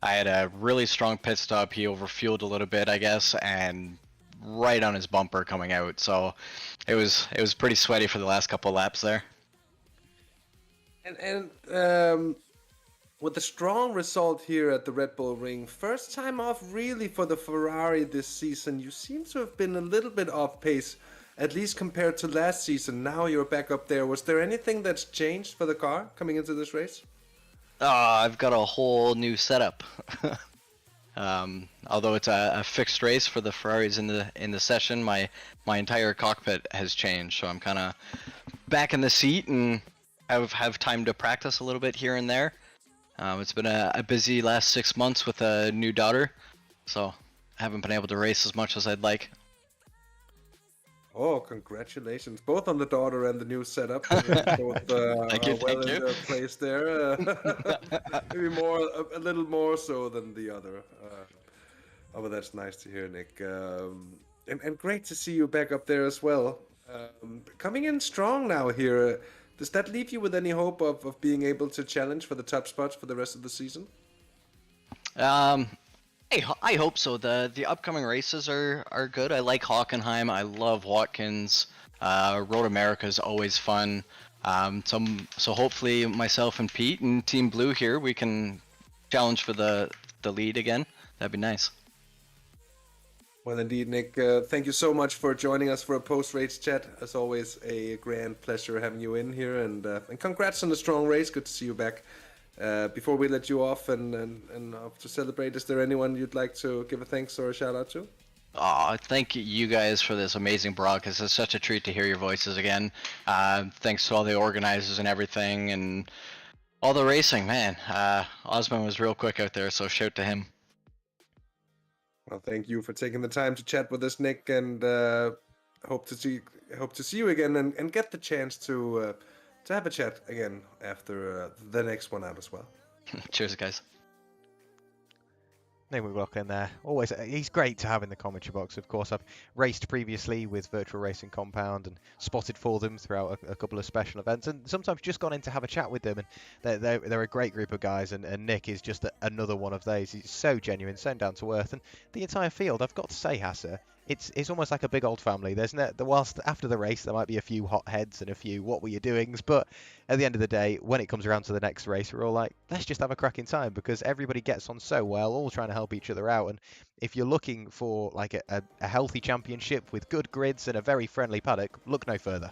I had a really strong pit stop. He overfueled a little bit, I guess, and right on his bumper coming out. So it was pretty sweaty for the last couple laps there. And with the strong result here at the Red Bull Ring, first time off really for the Ferrari this season. You seem to have been a little bit off pace, at least compared to last season. Now you're back up there. Was there anything that's changed for the car coming into this race? I've got a whole new setup. Although it's a fixed race for the Ferraris in the session, my entire cockpit has changed. So I'm kind of back in the seat and have time to practice a little bit here and there. It's been a busy last 6 months with a new daughter, so I haven't been able to race as much as I'd like. Oh, congratulations, both on the daughter and the new setup. Both Thank you, are well thank in you. their place there. Maybe a little more so than the other. But that's nice to hear, Nick. And great to see you back up there as well. Coming in strong now here. Does that leave you with any hope of being able to challenge for the top spots for the rest of the season? I hope so. The upcoming races are good. I like Hockenheim. I love Watkins. Road America is always fun. So hopefully myself and Pete and Team Blue here, we can challenge for the lead again. That'd be nice. Well, indeed, Nick. Thank you so much for joining us for a post-race chat. As always, a grand pleasure having you in here, and congrats on the strong race. Good to see you back. Before we let you off and to celebrate, is there anyone you'd like to give a thanks or a shout out to? Thank you guys for this amazing broadcast. It's such a treat to hear your voices again. Thanks to all the organizers and everything, and all the racing, man. Osman was real quick out there, so shout to him. Well, thank you for taking the time to chat with us, Nick, and hope to see you again and get the chance to have a chat again after the next one out as well. Cheers, guys. Nick McLaughlin there. Always, he's great to have in the commentary box. Of course, I've raced previously with Virtual Racing Compound and spotted for them throughout a couple of special events, and sometimes just gone in to have a chat with them. And they're a great group of guys, and Nick is just another one of those. He's so genuine, so down to earth, and the entire field. I've got to say, Hasse, it's almost like a big old family. Whilst after the race there might be a few hot heads and a few what were you doings, but at the end of the day, when it comes around to the next race, we're all like, let's just have a cracking time, because everybody gets on so well, all trying to help each other out. And if you're looking for like a healthy championship with good grids and a very friendly paddock, look no further.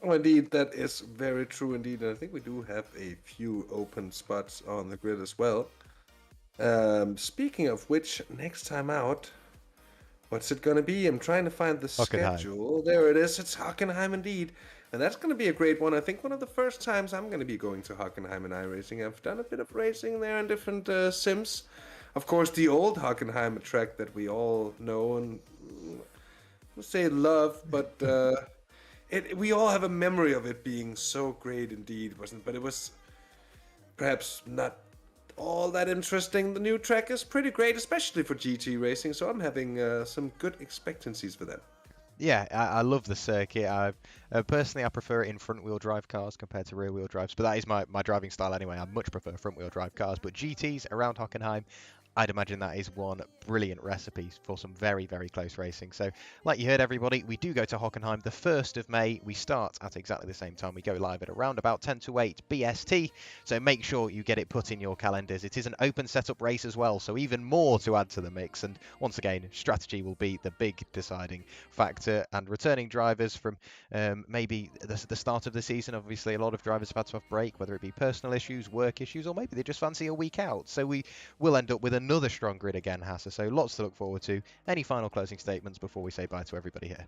Oh, indeed, that is very true indeed. And I think we do have a few open spots on the grid as well. Speaking of which, next time out, what's it going to be? I'm trying to find the Hockenheim. schedule. There it is. It's Hockenheim indeed. And that's going to be a great one. I think one of the first times I'm going to be going to Hockenheim in iRacing. I've done a bit of racing there in different sims. Of course, the old Hockenheim track that we all know and we'll say love, but we all have a memory of it being so great indeed, wasn't it? But it was perhaps not all that interesting. The new track is pretty great, especially for GT racing, so I'm having some good expectancies for that. Yeah, I love the circuit. Personally, I prefer it in front-wheel drive cars compared to rear-wheel drives, but that is my driving style anyway. I much prefer front-wheel drive cars, but GTs around Hockenheim, I'd imagine that is one brilliant recipe for some very, very close racing. So, like you heard, everybody, we do go to Hockenheim the 1st of May. We start at exactly the same time. We go live at around about 10 to 8 BST. So make sure you get it put in your calendars. It is an open setup race as well, so even more to add to the mix. And once again, strategy will be the big deciding factor. And returning drivers from maybe the start of the season, obviously a lot of drivers have had to have break, whether it be personal issues, work issues, or maybe they just fancy a week out. So we will end up with another strong grid again, Hasse. So lots to look forward to. Any final closing statements before we say bye to everybody here?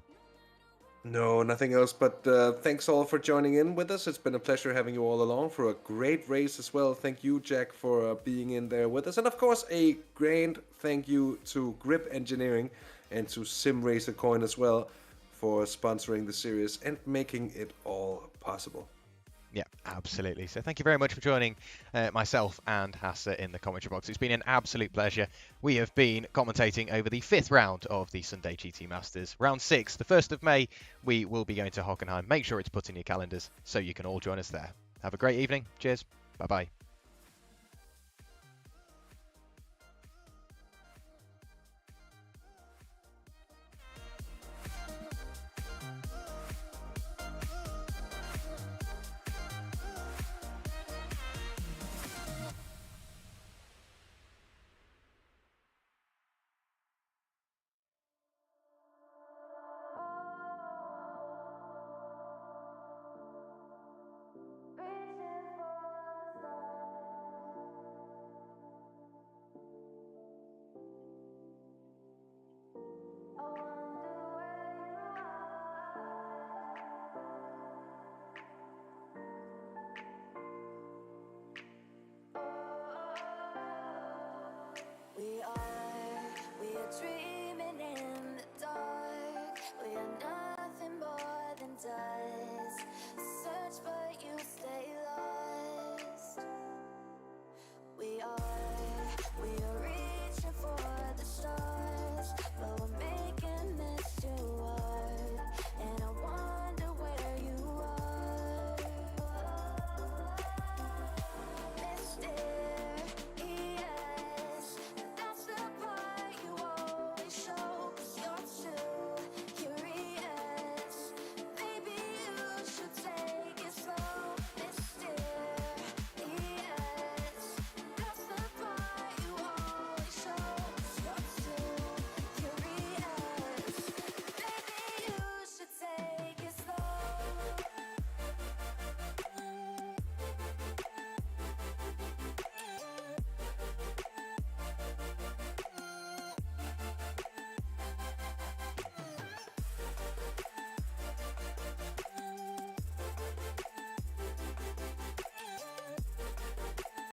No, nothing else, but thanks all for joining in with us. It's been a pleasure having you all along for a great race as well. Thank you, Jack, for being in there with us. And of course, a grand thank you to Grip Engineering and to SIMRACER Coin as well for sponsoring the series and making it all possible. Yeah, absolutely. So thank you very much for joining myself and Hasse in the commentary box. It's been an absolute pleasure. We have been commentating over the 5th round of the Sunday GT Masters. Round 6, the 1st of May, we will be going to Hockenheim. Make sure it's put in your calendars so you can all join us there. Have a great evening. Cheers. Bye-bye. We are dreaming.